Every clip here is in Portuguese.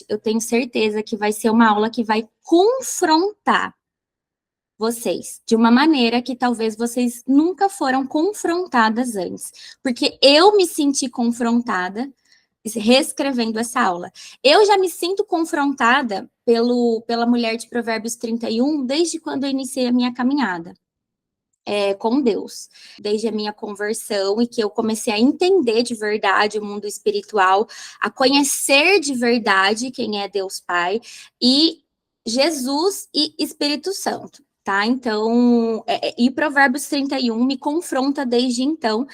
eu tenho certeza que vai ser uma aula que vai confrontar vocês de uma maneira que talvez vocês nunca foram confrontadas antes. Porque eu me senti confrontada reescrevendo essa aula. Eu já me sinto confrontada pela mulher de Provérbios 31 desde quando eu iniciei a minha caminhada com Deus, desde a minha conversão e que eu comecei a entender de verdade o mundo espiritual, a conhecer de verdade quem é Deus Pai e Jesus e Espírito Santo, tá? Então, e Provérbios 31 me confronta desde então,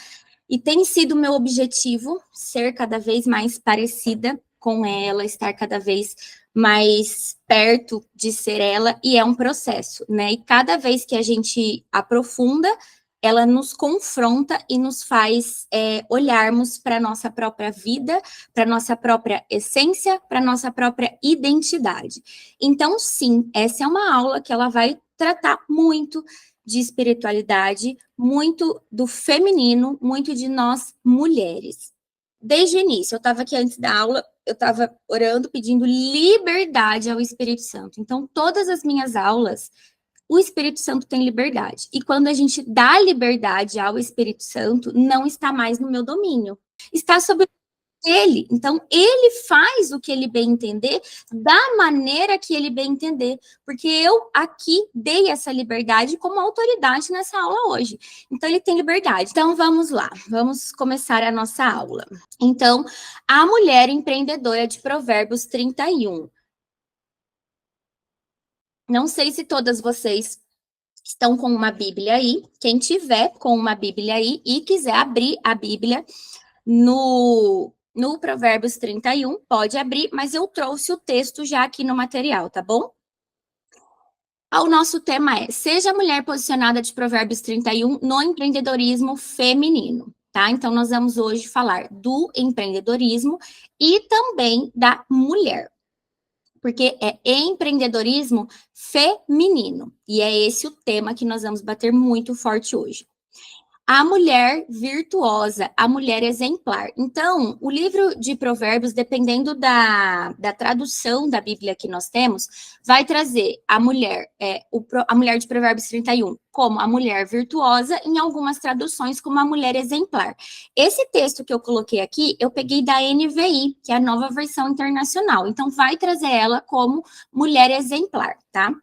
e tem sido meu objetivo ser cada vez mais parecida com ela, estar cada vez mais perto de ser ela, e é um processo, né? E cada vez que a gente aprofunda, ela nos confronta e nos faz olharmos para a nossa própria vida, para a nossa própria essência, para a nossa própria identidade. Então, sim, essa é uma aula que ela vai tratar muito de espiritualidade, muito do feminino, muito de nós mulheres. Desde o início, eu estava aqui antes da aula, eu estava orando, pedindo liberdade ao Espírito Santo. Então, todas as minhas aulas, o Espírito Santo tem liberdade. E quando a gente dá liberdade ao Espírito Santo, não está mais no meu domínio. Está sob ele. Então, ele faz o que ele bem entender, da maneira que ele bem entender. Porque eu aqui dei essa liberdade como autoridade nessa aula hoje. Então, ele tem liberdade. Então, vamos lá. Vamos começar a nossa aula. Então, a mulher empreendedora de Provérbios 31. Não sei se todas vocês estão com uma Bíblia aí. Quem tiver com uma Bíblia aí e quiser abrir a Bíblia no Provérbios 31, pode abrir, mas eu trouxe o texto já aqui no material, tá bom? O nosso tema é: seja a mulher posicionada de Provérbios 31 no empreendedorismo feminino, tá? Então, nós vamos hoje falar do empreendedorismo e também da mulher, porque é empreendedorismo feminino, e é esse o tema que nós vamos bater muito forte hoje. A mulher virtuosa, a mulher exemplar. Então, o livro de Provérbios, dependendo da tradução da Bíblia que nós temos, vai trazer a mulher de Provérbios 31 como a mulher virtuosa, em algumas traduções como a mulher exemplar. Esse texto que eu coloquei aqui, eu peguei da NVI, que é a nova versão internacional. Então, vai trazer ela como mulher exemplar, tá?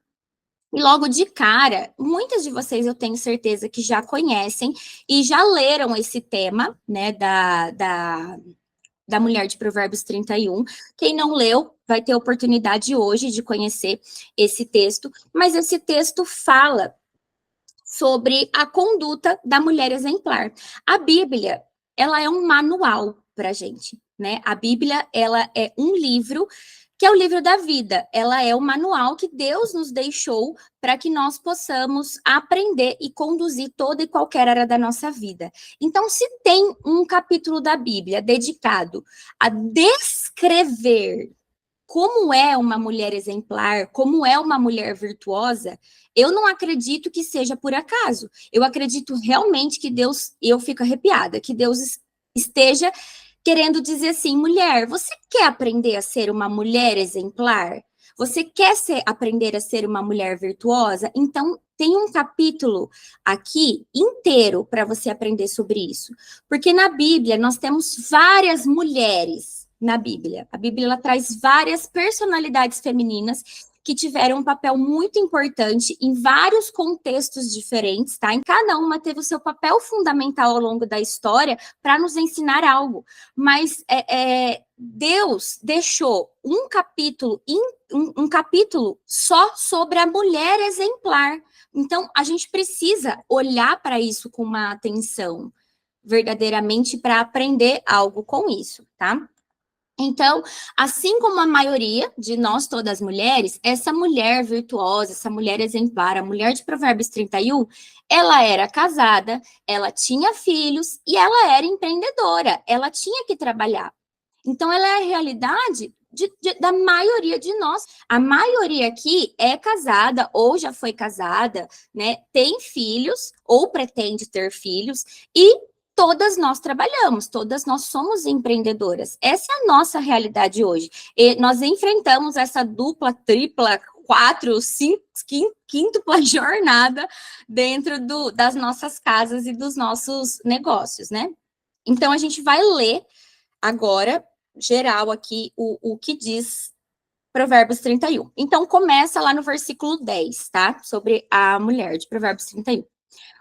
E logo de cara, muitas de vocês eu tenho certeza que já conhecem e já leram esse tema, né, da mulher de Provérbios 31. Quem não leu vai ter oportunidade hoje de conhecer esse texto, mas esse texto fala sobre a conduta da mulher exemplar. A Bíblia, ela é um manual para a gente, né? A Bíblia, ela é um livro que é o livro da vida. Ela é o manual que Deus nos deixou para que nós possamos aprender e conduzir toda e qualquer área da nossa vida. Então, se tem um capítulo da Bíblia dedicado a descrever como é uma mulher exemplar, como é uma mulher virtuosa, eu não acredito que seja por acaso. Eu acredito realmente que Deus, eu fico arrepiada, que Deus esteja querendo dizer assim: mulher, você quer aprender a ser uma mulher exemplar? Você quer aprender a ser uma mulher virtuosa? Então, tem um capítulo aqui inteiro para você aprender sobre isso. Porque na Bíblia, nós temos várias mulheres na Bíblia. A Bíblia ela traz várias personalidades femininas que tiveram um papel muito importante em vários contextos diferentes, tá? Em cada uma teve o seu papel fundamental ao longo da história para nos ensinar algo. Mas Deus deixou um capítulo só sobre a mulher exemplar. Então, a gente precisa olhar para isso com uma atenção verdadeiramente para aprender algo com isso, tá? Então, assim como a maioria de nós, todas mulheres, essa mulher virtuosa, essa mulher exemplar, a mulher de Provérbios 31, ela era casada, ela tinha filhos e ela era empreendedora, ela tinha que trabalhar. Então, ela é a realidade da maioria de nós. A maioria aqui é casada ou já foi casada, né? Tem filhos ou pretende ter filhos e todas nós trabalhamos, todas nós somos empreendedoras. Essa é a nossa realidade hoje. E nós enfrentamos essa dupla, tripla, quatro, cinco, quíntupla jornada dentro das nossas casas e dos nossos negócios, né? Então, a gente vai ler agora, geral aqui, o que diz Provérbios 31. Então, começa lá no versículo 10, tá? Sobre a mulher de Provérbios 31.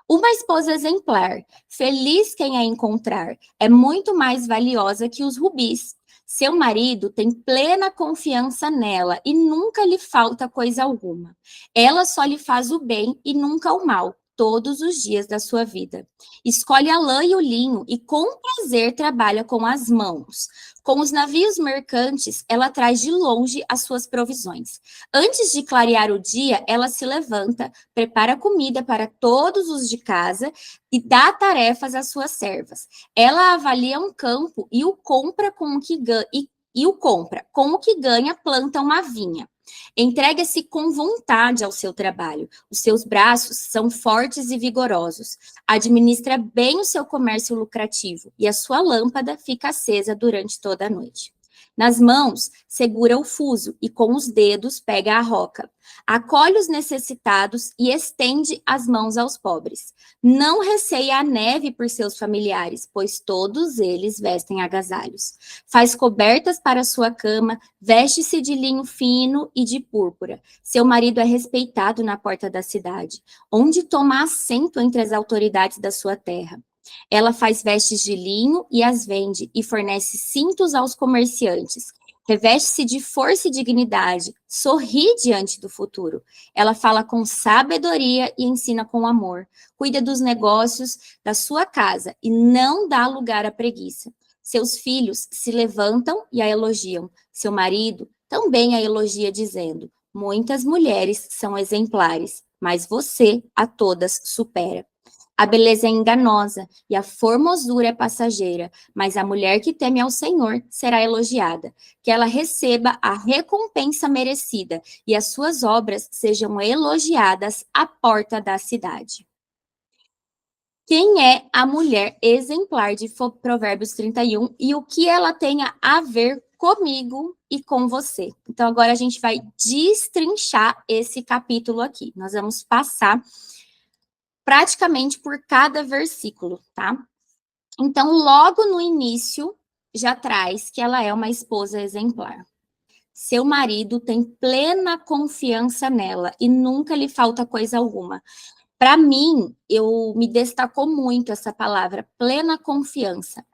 Uma esposa exemplar, feliz quem a encontrar, é muito mais valiosa que os rubis. Seu marido tem plena confiança nela e nunca lhe falta coisa alguma. Ela só lhe faz o bem e nunca o mal, todos os dias da sua vida. Escolhe a lã e o linho e com prazer trabalha com as mãos. Com os navios mercantes, ela traz de longe as suas provisões. Antes de clarear o dia, ela se levanta, prepara comida para todos os de casa e dá tarefas às suas servas. Ela avalia um campo e o compra com o que ganha, e o compra. Com o que ganha, planta uma vinha. Entrega-se com vontade ao seu trabalho. Os seus braços são fortes e vigorosos. Administra bem o seu comércio lucrativo e a sua lâmpada fica acesa durante toda a noite. Nas mãos, segura o fuso e com os dedos pega a roca. Acolhe os necessitados e estende as mãos aos pobres. Não receia a neve por seus familiares, pois todos eles vestem agasalhos. Faz cobertas para sua cama, veste-se de linho fino e de púrpura. Seu marido é respeitado na porta da cidade, onde toma assento entre as autoridades da sua terra. Ela faz vestes de linho e as vende, e fornece cintos aos comerciantes. Reveste-se de força e dignidade, sorri diante do futuro. Ela fala com sabedoria e ensina com amor. Cuida dos negócios da sua casa e não dá lugar à preguiça. Seus filhos se levantam e a elogiam. Seu marido também a elogia, dizendo: muitas mulheres são exemplares, mas você a todas supera. A beleza é enganosa e a formosura é passageira, mas a mulher que teme ao Senhor será elogiada. Que ela receba a recompensa merecida e as suas obras sejam elogiadas à porta da cidade. Quem é a mulher exemplar de Provérbios 31 e o que ela tem a ver comigo e com você? Então, agora a gente vai destrinchar esse capítulo aqui. Nós vamos passar praticamente por cada versículo, tá? Então, logo no início, já traz que ela é uma esposa exemplar. Seu marido tem plena confiança nela e nunca lhe falta coisa alguma. Para mim, me destacou muito essa palavra, plena confiança.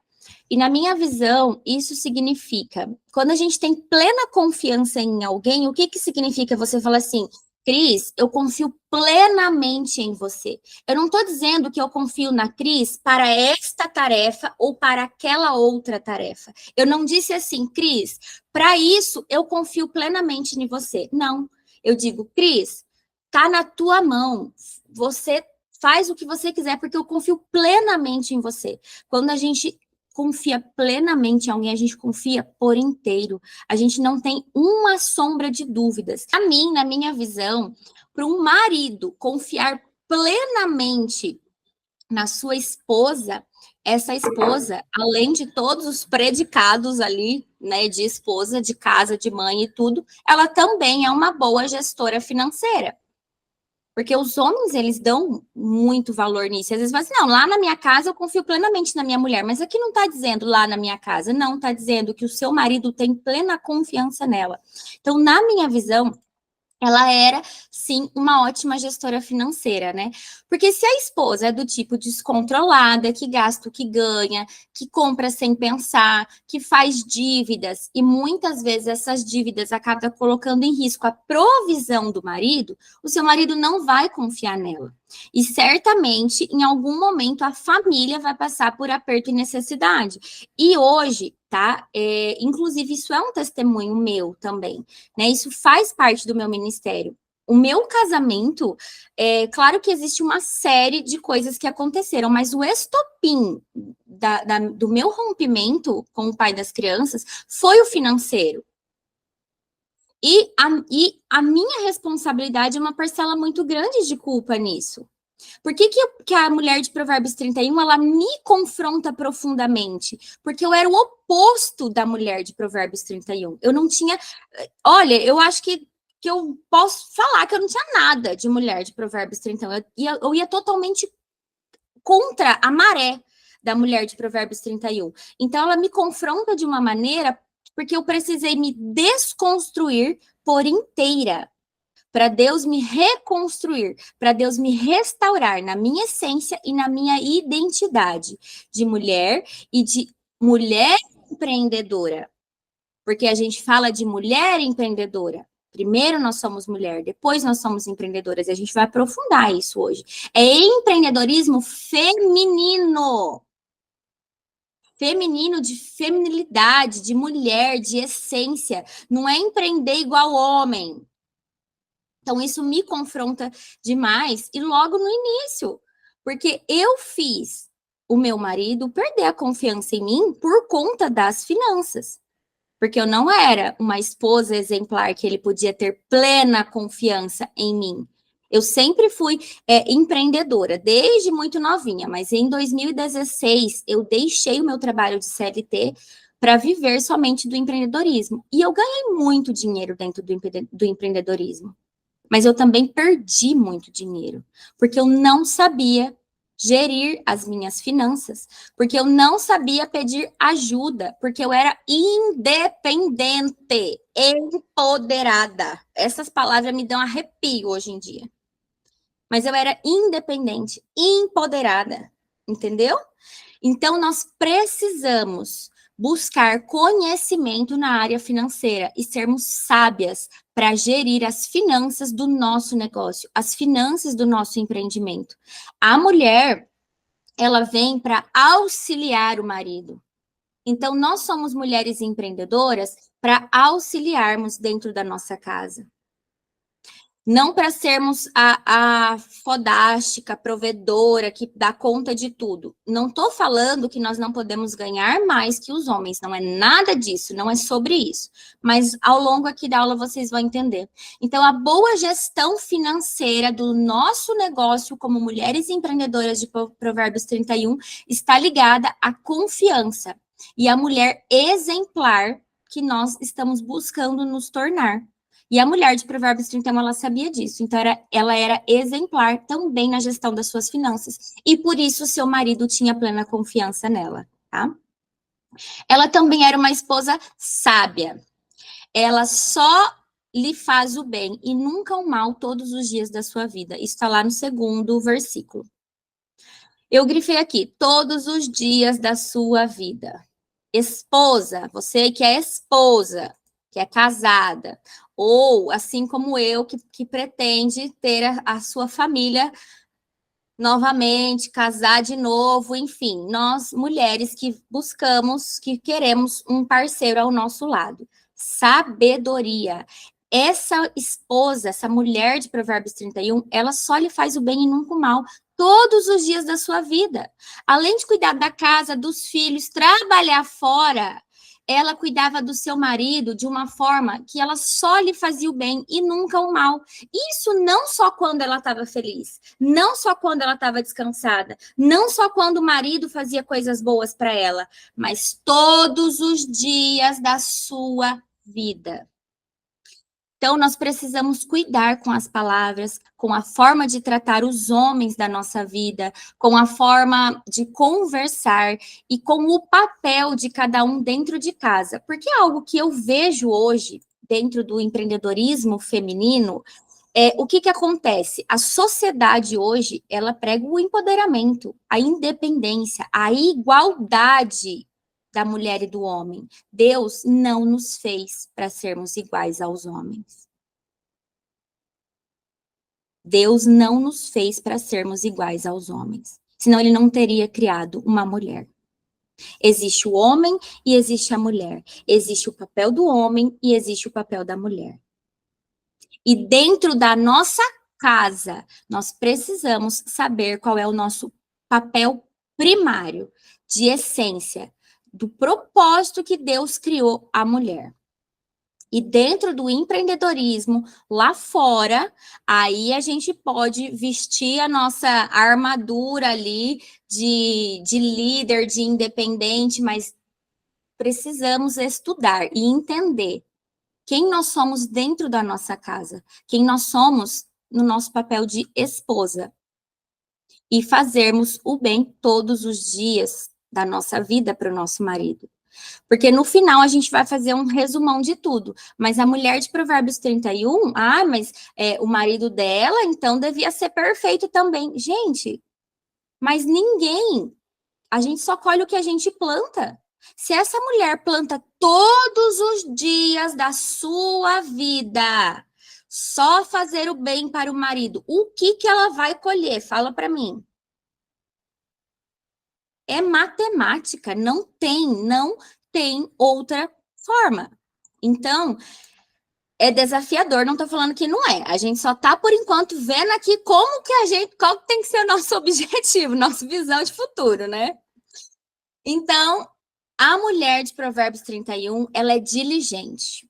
E na minha visão, isso significa, quando a gente tem plena confiança em alguém, o que que significa? Você fala assim: Cris, eu confio plenamente em você. Eu não estou dizendo que eu confio na Cris para esta tarefa ou para aquela outra tarefa. Eu não disse assim: Cris, para isso eu confio plenamente em você. Não. Eu digo: Cris, tá na tua mão. Você faz o que você quiser, porque eu confio plenamente em você. Quando a gente confia plenamente em alguém, a gente confia por inteiro. A gente não tem uma sombra de dúvidas. A mim, na minha visão, para um marido confiar plenamente na sua esposa, essa esposa, além de todos os predicados ali, né, de esposa, de casa, de mãe e tudo, ela também é uma boa gestora financeira. Porque os homens, eles dão muito valor nisso. Às vezes falam assim, não, lá na minha casa eu confio plenamente na minha mulher, mas aqui não está dizendo lá na minha casa, não, está dizendo que o seu marido tem plena confiança nela. Então, na minha visão, ela era, sim, uma ótima gestora financeira, né? Porque se a esposa é do tipo descontrolada, que gasta o que ganha, que compra sem pensar, que faz dívidas, e muitas vezes essas dívidas acabam colocando em risco a provisão do marido, o seu marido não vai confiar nela. E certamente, em algum momento, a família vai passar por aperto e necessidade. E hoje, tá? Inclusive, isso é um testemunho meu também, né? Isso faz parte do meu ministério. O meu casamento, claro que existe uma série de coisas que aconteceram, mas o estopim do meu rompimento com o pai das crianças foi o financeiro. E a minha responsabilidade é uma parcela muito grande de culpa nisso. Por que, que a mulher de Provérbios 31, ela me confronta profundamente? Porque eu era o oposto da mulher de Provérbios 31. Eu não tinha... Olha, eu acho que eu posso falar que eu não tinha nada de mulher de Provérbios 31. Eu ia totalmente contra a maré da mulher de Provérbios 31. Então, ela me confronta de uma maneira porque eu precisei me desconstruir por inteira para Deus me reconstruir, para Deus me restaurar na minha essência e na minha identidade de mulher e de mulher empreendedora. Porque a gente fala de mulher empreendedora. Primeiro nós somos mulher, depois nós somos empreendedoras. E a gente vai aprofundar isso hoje. É empreendedorismo feminino. Feminino de feminilidade, de mulher, de essência. Não é empreender igual homem. Então, isso me confronta demais, e logo no início, porque eu fiz o meu marido perder a confiança em mim por conta das finanças. Porque eu não era uma esposa exemplar que ele podia ter plena confiança em mim. Eu sempre fui empreendedora, desde muito novinha, mas em 2016 eu deixei o meu trabalho de CLT para viver somente do empreendedorismo. E eu ganhei muito dinheiro dentro do empreendedorismo. Mas eu também perdi muito dinheiro, porque eu não sabia gerir as minhas finanças, porque eu não sabia pedir ajuda, porque eu era independente, empoderada. Essas palavras me dão arrepio hoje em dia. Mas eu era independente, empoderada, entendeu? Então, nós precisamos buscar conhecimento na área financeira e sermos sábias para gerir as finanças do nosso negócio, as finanças do nosso empreendimento. A mulher, ela vem para auxiliar o marido. Então, nós somos mulheres empreendedoras para auxiliarmos dentro da nossa casa. Não para sermos a fodástica, provedora, que dá conta de tudo. Não estou falando que nós não podemos ganhar mais que os homens, não é nada disso, não é sobre isso. Mas ao longo aqui da aula vocês vão entender. Então, a boa gestão financeira do nosso negócio como mulheres empreendedoras de Provérbios 31 está ligada à confiança e à mulher exemplar que nós estamos buscando nos tornar. E a mulher de Provérbios 31, ela sabia disso. Então, ela era exemplar também na gestão das suas finanças. E por isso, seu marido tinha plena confiança nela, tá? Ela também era uma esposa sábia. Ela só lhe faz o bem e nunca o mal todos os dias da sua vida. Isso está lá no 2º versículo. Eu grifei aqui, todos os dias da sua vida. Esposa, você que é esposa, que é casada, ou assim como eu, que pretende ter a sua família novamente, casar de novo, enfim, nós mulheres que buscamos, que queremos um parceiro ao nosso lado. Sabedoria. Essa esposa, essa mulher de Provérbios 31, ela só lhe faz o bem e nunca o mal, todos os dias da sua vida. Além de cuidar da casa, dos filhos, trabalhar fora, ela cuidava do seu marido de uma forma que ela só lhe fazia o bem e nunca o mal. Isso não só quando ela estava feliz, não só quando ela estava descansada, não só quando o marido fazia coisas boas para ela, mas todos os dias da sua vida. Então, nós precisamos cuidar com as palavras, com a forma de tratar os homens da nossa vida, com a forma de conversar e com o papel de cada um dentro de casa. Porque é algo que eu vejo hoje, dentro do empreendedorismo feminino, o que acontece? A sociedade hoje, ela prega o empoderamento, a independência, a igualdade da mulher e do homem. Deus não nos fez para sermos iguais aos homens. Deus não nos fez para sermos iguais aos homens. Senão ele não teria criado uma mulher. Existe o homem e existe a mulher. Existe o papel do homem e existe o papel da mulher. E dentro da nossa casa, nós precisamos saber qual é o nosso papel primário, de essência, do propósito que Deus criou a mulher. E dentro do empreendedorismo, lá fora, aí a gente pode vestir a nossa armadura ali de líder, de independente, mas precisamos estudar e entender quem nós somos dentro da nossa casa, quem nós somos no nosso papel de esposa e fazermos o bem todos os dias da nossa vida para o nosso marido. Porque no final a gente vai fazer um resumão de tudo. Mas a mulher de Provérbios 31, mas o marido dela, então, devia ser perfeito também. Gente, mas ninguém. A gente só colhe o que a gente planta. Se essa mulher planta todos os dias da sua vida, só fazer o bem para o marido, o que que ela vai colher? Fala para mim. É matemática, não tem outra forma. Então, é desafiador, não estou falando que não é. A gente só está, por enquanto, vendo aqui qual tem que ser o nosso objetivo, nossa visão de futuro, né? Então, a mulher de Provérbios 31, ela é diligente.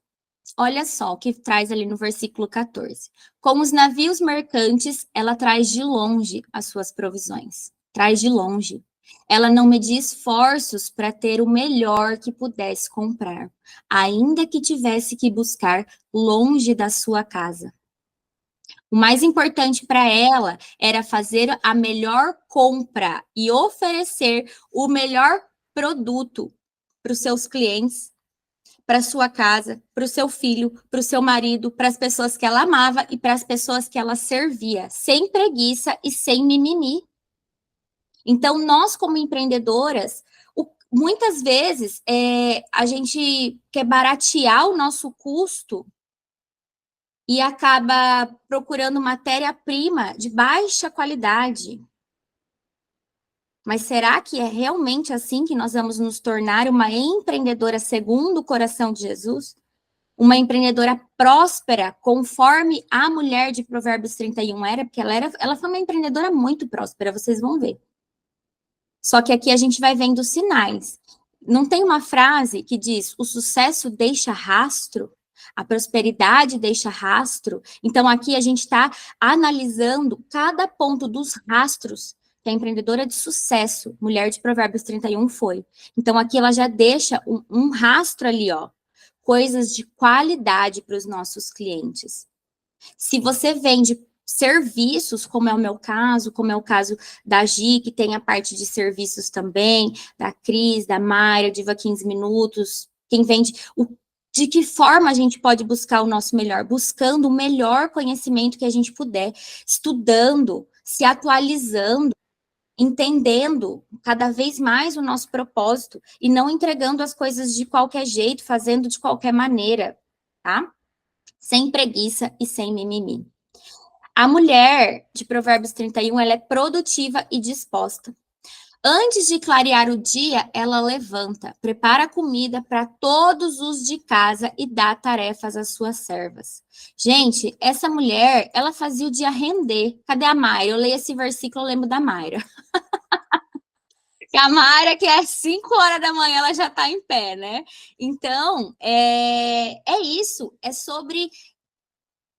Olha só o que traz ali no versículo 14. Como os navios mercantes, ela traz de longe as suas provisões. Traz de longe. Ela não media esforços para ter o melhor que pudesse comprar, ainda que tivesse que buscar longe da sua casa. O mais importante para ela era fazer a melhor compra e oferecer o melhor produto para os seus clientes, para sua casa, para o seu filho, para o seu marido, para as pessoas que ela amava e para as pessoas que ela servia, sem preguiça e sem mimimi. Então, nós, como empreendedoras, muitas vezes a gente quer baratear o nosso custo e acaba procurando matéria-prima de baixa qualidade. Mas será que é realmente assim que nós vamos nos tornar uma empreendedora segundo o coração de Jesus? Uma empreendedora próspera, conforme a mulher de Provérbios 31 era, porque ela foi uma empreendedora muito próspera, vocês vão ver. Só que aqui a gente vai vendo sinais. Não tem uma frase que diz: o sucesso deixa rastro, a prosperidade deixa rastro. Então aqui a gente está analisando cada ponto dos rastros que a empreendedora de sucesso, mulher de Provérbios 31, foi. Então aqui ela já deixa um rastro ali, ó, coisas de qualidade para os nossos clientes. Se você vende serviços, como é o meu caso, como é o caso da Gi, que tem a parte de serviços também, da Cris, da Mayra, Diva 15 Minutos, quem vende, de que forma a gente pode buscar o nosso melhor? Buscando o melhor conhecimento que a gente puder, estudando, se atualizando, entendendo cada vez mais o nosso propósito e não entregando as coisas de qualquer jeito, fazendo de qualquer maneira, tá? Sem preguiça e sem mimimi. A mulher de Provérbios 31, ela é produtiva e disposta. Antes de clarear o dia, ela levanta, prepara a comida para todos os de casa e dá tarefas às suas servas. Gente, essa mulher, ela fazia o dia render. Cadê a Mayra? Eu leio esse versículo, eu lembro da Mayra. A Mayra, que é 5 horas da manhã, ela já está em pé, né? Então, é isso. É sobre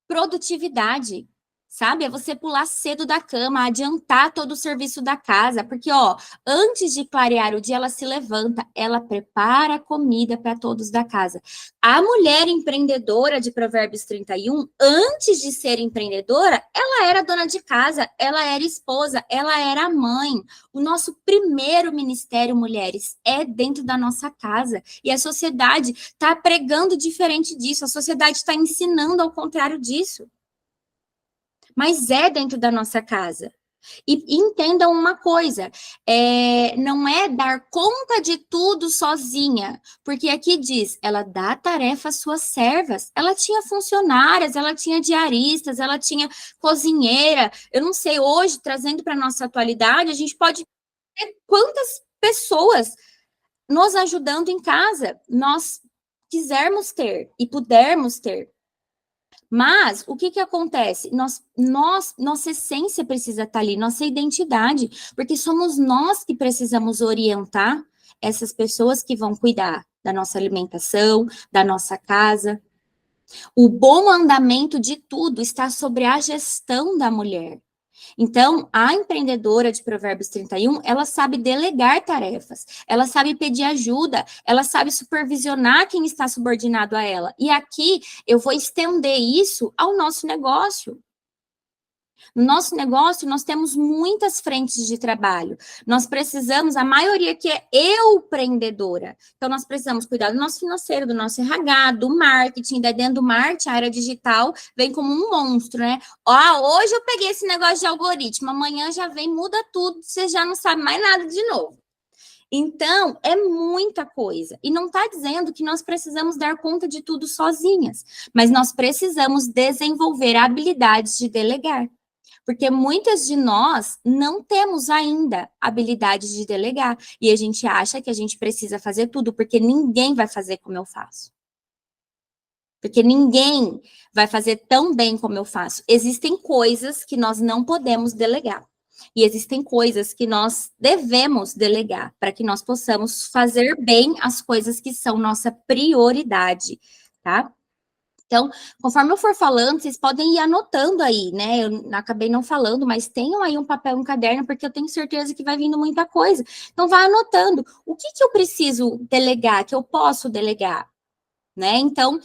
produtividade, sabe? É você pular cedo da cama, adiantar todo o serviço da casa, porque, ó, antes de clarear o dia, ela se levanta, ela prepara a comida para todos da casa. A mulher empreendedora de Provérbios 31, antes de ser empreendedora, ela era dona de casa, ela era esposa, ela era mãe. O nosso primeiro ministério, mulheres, é dentro da nossa casa. E a sociedade está pregando diferente disso, a sociedade está ensinando ao contrário disso. Mas é dentro da nossa casa. E entendam uma coisa, não é dar conta de tudo sozinha, porque aqui diz, ela dá tarefa às suas servas, ela tinha funcionárias, ela tinha diaristas, ela tinha cozinheira, eu não sei, hoje, trazendo para a nossa atualidade, a gente pode ter quantas pessoas nos ajudando em casa nós quisermos ter e pudermos ter. Mas o que acontece? Nossa essência precisa estar ali, nossa identidade, porque somos nós que precisamos orientar essas pessoas que vão cuidar da nossa alimentação, da nossa casa. O bom andamento de tudo está sobre a gestão da mulher. Então, a empreendedora de Provérbios 31, ela sabe delegar tarefas, ela sabe pedir ajuda, ela sabe supervisionar quem está subordinado a ela. E aqui eu vou estender isso ao nosso negócio. No nosso negócio, nós temos muitas frentes de trabalho. Nós precisamos, a maioria que é empreendedora. Então, nós precisamos cuidar do nosso financeiro, do nosso RH, do marketing. Daí dentro do marketing, a área digital vem como um monstro, né? Ó, hoje eu peguei esse negócio de algoritmo, amanhã já vem, muda tudo, você já não sabe mais nada de novo. Então, é muita coisa. E não está dizendo que nós precisamos dar conta de tudo sozinhas, mas nós precisamos desenvolver habilidades de delegar. Porque muitas de nós não temos ainda habilidade de delegar. E a gente acha que a gente precisa fazer tudo, porque ninguém vai fazer como eu faço. Porque ninguém vai fazer tão bem como eu faço. Existem coisas que nós não podemos delegar. E existem coisas que nós devemos delegar para que nós possamos fazer bem as coisas que são nossa prioridade, tá? Então, conforme eu for falando, vocês podem ir anotando aí, né? Eu acabei não falando, mas tenham aí um papel e um caderno, porque eu tenho certeza que vai vindo muita coisa. Então, vai anotando. O que eu preciso delegar, que eu posso delegar, né? Então,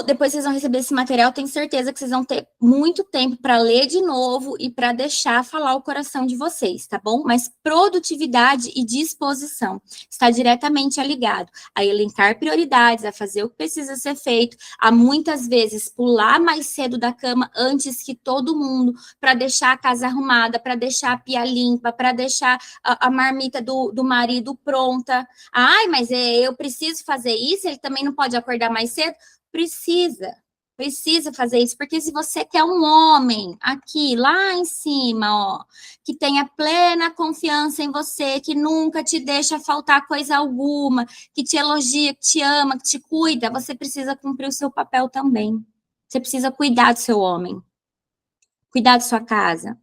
depois vocês vão receber esse material, tenho certeza que vocês vão ter muito tempo para ler de novo e para deixar falar o coração de vocês, tá bom? Mas produtividade e disposição está diretamente ligado a elencar prioridades, a fazer o que precisa ser feito, a muitas vezes pular mais cedo da cama antes que todo mundo, para deixar a casa arrumada, para deixar a pia limpa, para deixar a marmita do marido pronta. Ai, mas eu preciso fazer isso, ele também não pode acordar mais cedo? Precisa fazer isso, porque se você quer um homem aqui, lá em cima, ó, que tenha plena confiança em você, que nunca te deixa faltar coisa alguma, que te elogia, que te ama, que te cuida, você precisa cumprir o seu papel também. Você precisa cuidar do seu homem, cuidar da sua casa.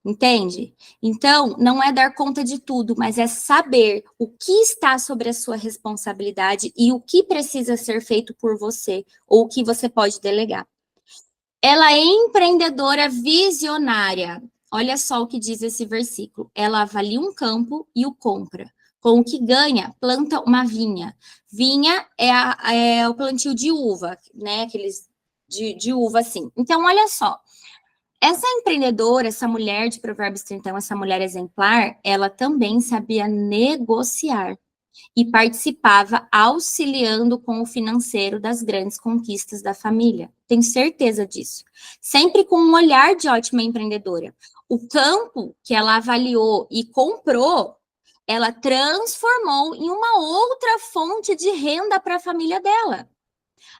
Entende? Então, não é dar conta de tudo, mas é saber o que está sobre a sua responsabilidade e o que precisa ser feito por você, ou o que você pode delegar. Ela é empreendedora visionária. Olha só o que diz esse versículo. Ela avalia um campo e o compra. Com o que ganha, planta uma vinha. Vinha é o plantio de uva, né? Aqueles de uva assim. Então, olha só. Essa empreendedora, essa mulher de Provérbios 31, essa mulher exemplar, ela também sabia negociar e participava auxiliando com o financeiro das grandes conquistas da família. Tenho certeza disso. Sempre com um olhar de ótima empreendedora. O campo que ela avaliou e comprou, ela transformou em uma outra fonte de renda para a família dela.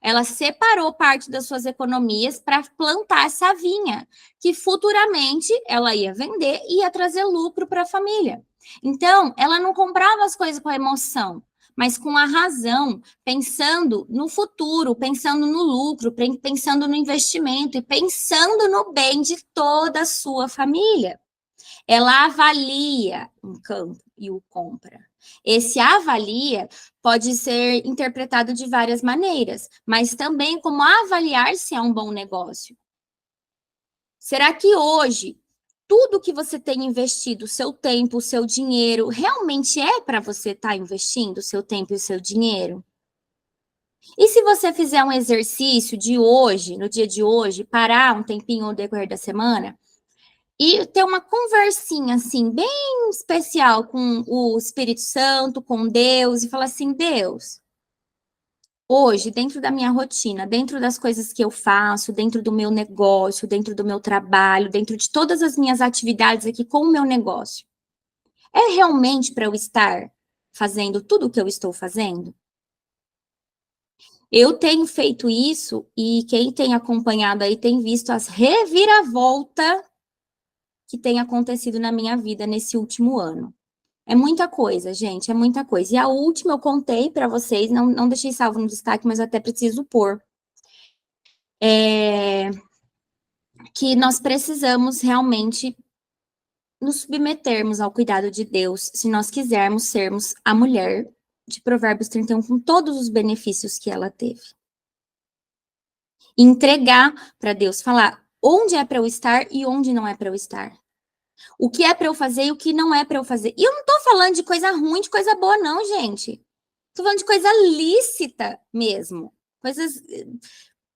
Ela separou parte das suas economias para plantar essa vinha, que futuramente ela ia vender e ia trazer lucro para a família. Então, ela não comprava as coisas com a emoção, mas com a razão, pensando no futuro, pensando no lucro, pensando no investimento e pensando no bem de toda a sua família. Ela avalia um campo e o compra. Esse avalia pode ser interpretado de várias maneiras, mas também como avaliar se é um bom negócio. Será que hoje tudo que você tem investido, o seu tempo, o seu dinheiro, realmente é para você estar investindo o seu tempo e o seu dinheiro? E se você fizer um exercício de hoje, no dia de hoje, parar um tempinho no decorrer da semana e ter uma conversinha assim, bem especial com o Espírito Santo, com Deus, e falar assim: Deus, hoje, dentro da minha rotina, dentro das coisas que eu faço, dentro do meu negócio, dentro do meu trabalho, dentro de todas as minhas atividades aqui com o meu negócio, é realmente para eu estar fazendo tudo o que eu estou fazendo? Eu tenho feito isso e quem tem acompanhado aí tem visto as reviravoltas que tem acontecido na minha vida nesse último ano. É muita coisa, gente, é muita coisa. E a última eu contei para vocês, não deixei salvo no destaque, mas até preciso pôr. Que nós precisamos realmente nos submetermos ao cuidado de Deus, se nós quisermos sermos a mulher de Provérbios 31 com todos os benefícios que ela teve. Entregar para Deus, falar onde é para eu estar e onde não é para eu estar. O que é para eu fazer e o que não é para eu fazer. E eu não tô falando de coisa ruim, de coisa boa, não, gente. Tô falando de coisa lícita mesmo. Coisas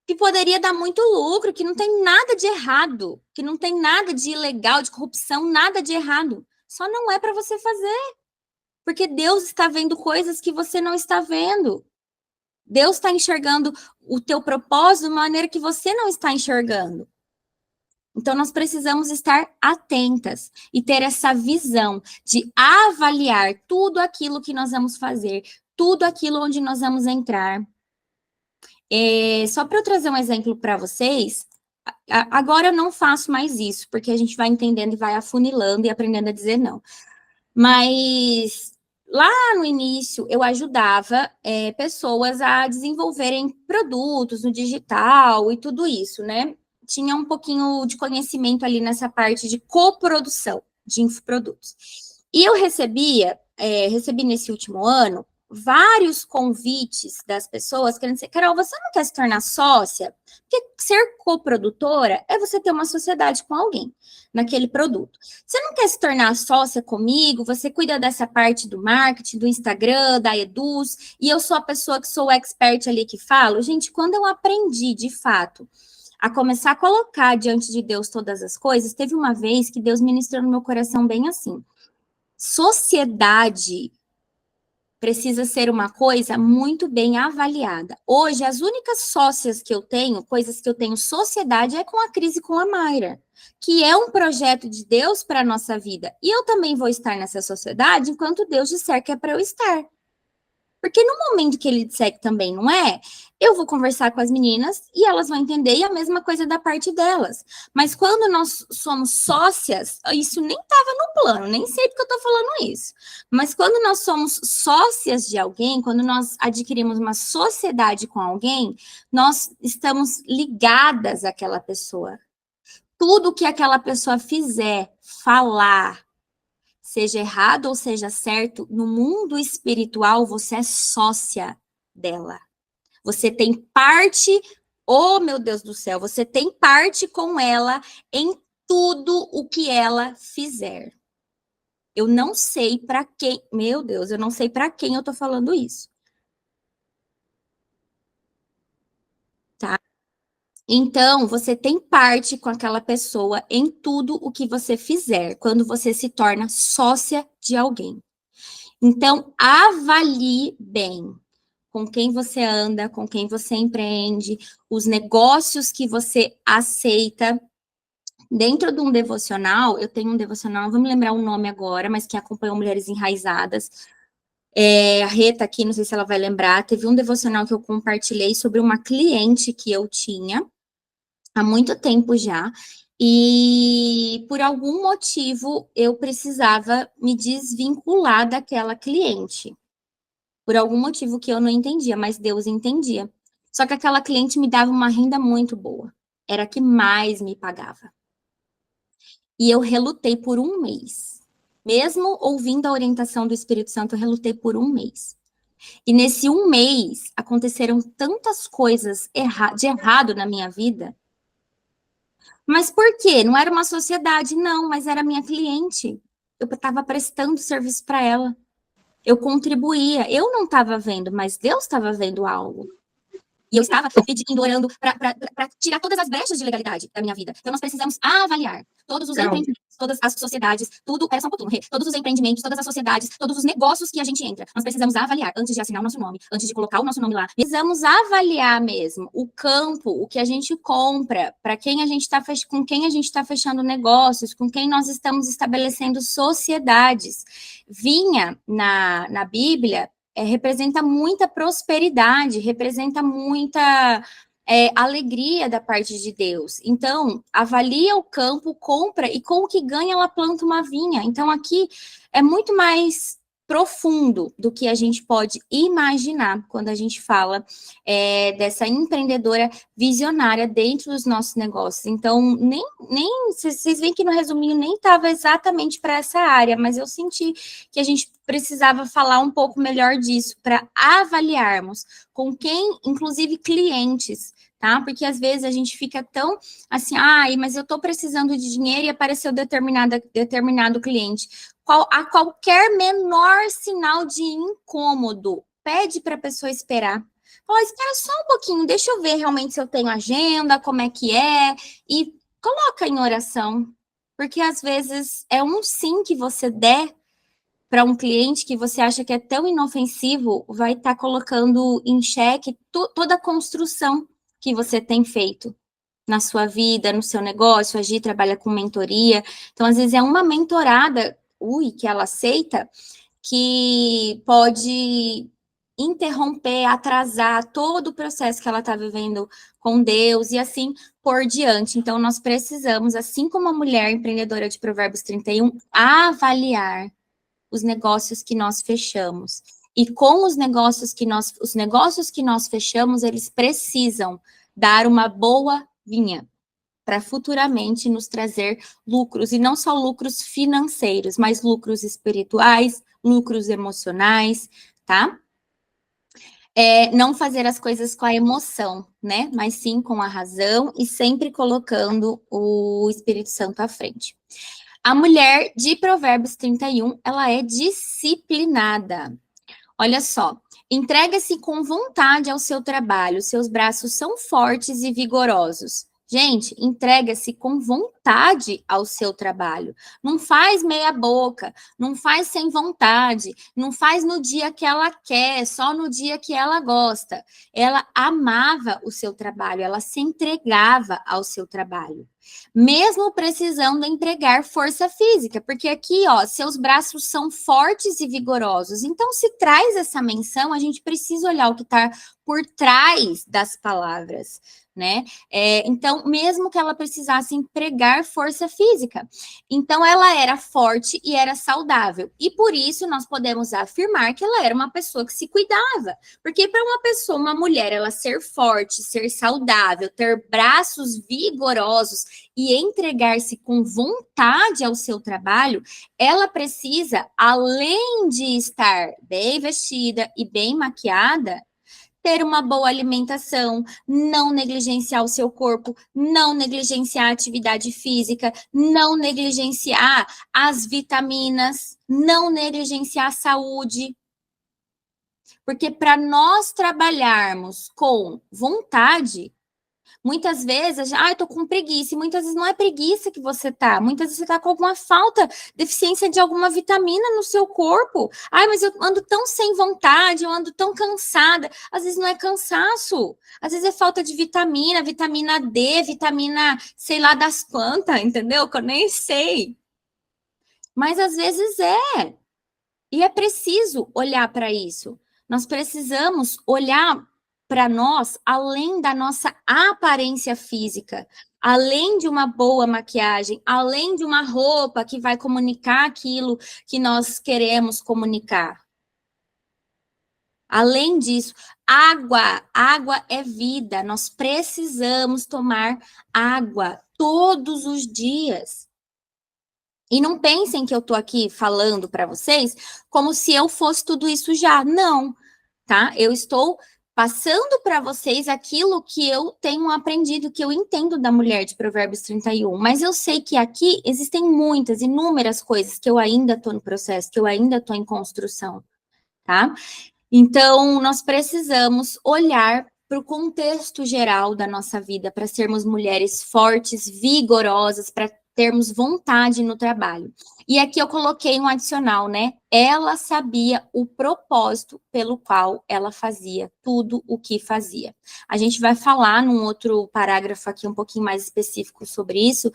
que poderia dar muito lucro, que não tem nada de errado, que não tem nada de ilegal, de corrupção, nada de errado. Só não é para você fazer. Porque Deus está vendo coisas que você não está vendo. Deus está enxergando o teu propósito de uma maneira que você não está enxergando. Então, nós precisamos estar atentas e ter essa visão de avaliar tudo aquilo que nós vamos fazer, tudo aquilo onde nós vamos entrar. Só para eu trazer um exemplo para vocês, agora eu não faço mais isso, porque a gente vai entendendo e vai afunilando e aprendendo a dizer não. Mas lá no início eu ajudava pessoas a desenvolverem produtos no digital e tudo isso, né? Tinha um pouquinho de conhecimento ali nessa parte de coprodução de infoprodutos. E eu recebi nesse último ano vários convites das pessoas querendo dizer, Carol, você não quer se tornar sócia? Porque ser coprodutora é você ter uma sociedade com alguém naquele produto. Você não quer se tornar sócia comigo? Você cuida dessa parte do marketing, do Instagram, da Eduz, e eu sou a pessoa que sou o expert ali que falo. Gente, quando eu aprendi, de fato, a começar a colocar diante de Deus todas as coisas, teve uma vez que Deus ministrou no meu coração bem assim. Sociedade precisa ser uma coisa muito bem avaliada. Hoje, as únicas sócias que eu tenho, coisas que eu tenho sociedade, é com a Cris e com a Mayra, que é um projeto de Deus para a nossa vida. E eu também vou estar nessa sociedade enquanto Deus disser que é para eu estar. Porque no momento que ele disser que também não é, eu vou conversar com as meninas e elas vão entender, e a mesma coisa da parte delas. Mas quando nós somos sócias, isso nem estava no plano, nem sei porque eu estou falando isso. Mas quando nós somos sócias de alguém, quando nós adquirimos uma sociedade com alguém, nós estamos ligadas àquela pessoa. Tudo que aquela pessoa fizer, falar, seja errado ou seja certo, no mundo espiritual você é sócia dela. Você tem parte, oh meu Deus do céu, você tem parte com ela em tudo o que ela fizer. Eu não sei para quem, meu Deus, eu não sei para quem eu tô falando isso. Tá? Então, você tem parte com aquela pessoa em tudo o que você fizer, quando você se torna sócia de alguém. Então, avalie bem com quem você anda, com quem você empreende, os negócios que você aceita. Dentro de um devocional, eu tenho um devocional, vou me lembrar o nome agora, mas que acompanhou Mulheres Enraizadas. A Rê tá aqui, não sei se ela vai lembrar. Teve um devocional que eu compartilhei sobre uma cliente que eu tinha há muito tempo já. E por algum motivo eu precisava me desvincular daquela cliente. Por algum motivo que eu não entendia, mas Deus entendia. Só que aquela cliente me dava uma renda muito boa. Era a que mais me pagava. E eu relutei por um mês. Mesmo ouvindo a orientação do Espírito Santo, eu relutei por um mês. E nesse um mês, aconteceram tantas coisas de errado na minha vida. Mas por quê? Não era uma sociedade, não, mas era minha cliente. Eu estava prestando serviço para ela. Eu contribuía. Eu não estava vendo, mas Deus estava vendo algo. E eu estava pedindo, orando para tirar todas as brechas de legalidade da minha vida. Então, nós precisamos avaliar todos os empreendimentos, todas as sociedades, tudo. Espera só um pouquinho, todos os empreendimentos, todas as sociedades, todos os negócios que a gente entra. Nós precisamos avaliar antes de assinar o nosso nome, antes de colocar o nosso nome lá. Precisamos avaliar mesmo o campo, o que a gente compra, para quem a gente está com quem a gente está fechando negócios, com quem nós estamos estabelecendo sociedades. Vinha na Bíblia. Representa muita prosperidade, representa muita alegria da parte de Deus. Então, avalia o campo, compra e com o que ganha ela planta uma vinha. Então, aqui é muito mais profundo do que a gente pode imaginar quando a gente fala dessa empreendedora visionária dentro dos nossos negócios. Então, nem vocês veem que no resuminho nem estava exatamente para essa área, mas eu senti que a gente precisava falar um pouco melhor disso para avaliarmos com quem, inclusive clientes, tá? Porque às vezes a gente fica tão assim, ai, mas eu tô precisando de dinheiro e apareceu determinado cliente. A qualquer menor sinal de incômodo, pede para a pessoa esperar. Fala, espera só um pouquinho, deixa eu ver realmente se eu tenho agenda, como é que é, e coloca em oração. Porque às vezes é um sim que você der para um cliente que você acha que é tão inofensivo, vai estar colocando em xeque toda a construção que você tem feito na sua vida, no seu negócio. A Gi trabalha com mentoria, então às vezes é uma mentorada, que ela aceita, que pode interromper, atrasar todo o processo que ela está vivendo com Deus e assim por diante. Então, nós precisamos, assim como a mulher empreendedora de Provérbios 31, avaliar os negócios que nós fechamos. E com os negócios que nós fechamos, eles precisam dar uma boa vinha para futuramente nos trazer lucros, e não só lucros financeiros, mas lucros espirituais, lucros emocionais, tá? Não fazer as coisas com a emoção, né? Mas sim com a razão e sempre colocando o Espírito Santo à frente. A mulher de Provérbios 31, ela é disciplinada. Olha só, entrega-se com vontade ao seu trabalho, seus braços são fortes e vigorosos. Gente, entrega-se com vontade ao seu trabalho. Não faz meia boca, não faz sem vontade, não faz no dia que ela quer, só no dia que ela gosta. Ela amava o seu trabalho, ela se entregava ao seu trabalho. Mesmo precisando empregar força física, porque aqui, ó, seus braços são fortes e vigorosos. Então, se traz essa menção, a gente precisa olhar o que está por trás das palavras, né? Então, mesmo que ela precisasse empregar força física. Então, ela era forte e era saudável. E por isso, nós podemos afirmar que ela era uma pessoa que se cuidava. Porque para uma pessoa, uma mulher, ela ser forte, ser saudável, ter braços vigorosos e entregar-se com vontade ao seu trabalho, ela precisa, além de estar bem vestida e bem maquiada, ter uma boa alimentação, não negligenciar o seu corpo, não negligenciar a atividade física, não negligenciar as vitaminas, não negligenciar a saúde. Porque para nós trabalharmos com vontade, muitas vezes, eu tô com preguiça, e muitas vezes não é preguiça que você tá, muitas vezes você tá com alguma falta, deficiência de alguma vitamina no seu corpo. Mas eu ando tão sem vontade, eu ando tão cansada. Às vezes não é cansaço, às vezes é falta de vitamina D, vitamina, sei lá das quantas, entendeu? Que eu nem sei. Mas às vezes é. E é preciso olhar para isso. Nós precisamos olhar para nós além da nossa aparência física, além de uma boa maquiagem, além de uma roupa que vai comunicar aquilo que nós queremos comunicar. Além disso, água é vida. Nós precisamos tomar água todos os dias. E não pensem que eu tô aqui falando para vocês como se eu fosse tudo isso já. Não, tá? Eu estou passando para vocês aquilo que eu tenho aprendido, que eu entendo da mulher de Provérbios 31. Mas eu sei que aqui existem muitas, inúmeras coisas que eu ainda estou no processo, que eu ainda estou em construção, tá? Então, nós precisamos olhar para o contexto geral da nossa vida, para sermos mulheres fortes, vigorosas, para termos vontade no trabalho. E aqui eu coloquei um adicional, né? Ela sabia o propósito pelo qual ela fazia tudo o que fazia. A gente vai falar num outro parágrafo aqui um pouquinho mais específico sobre isso,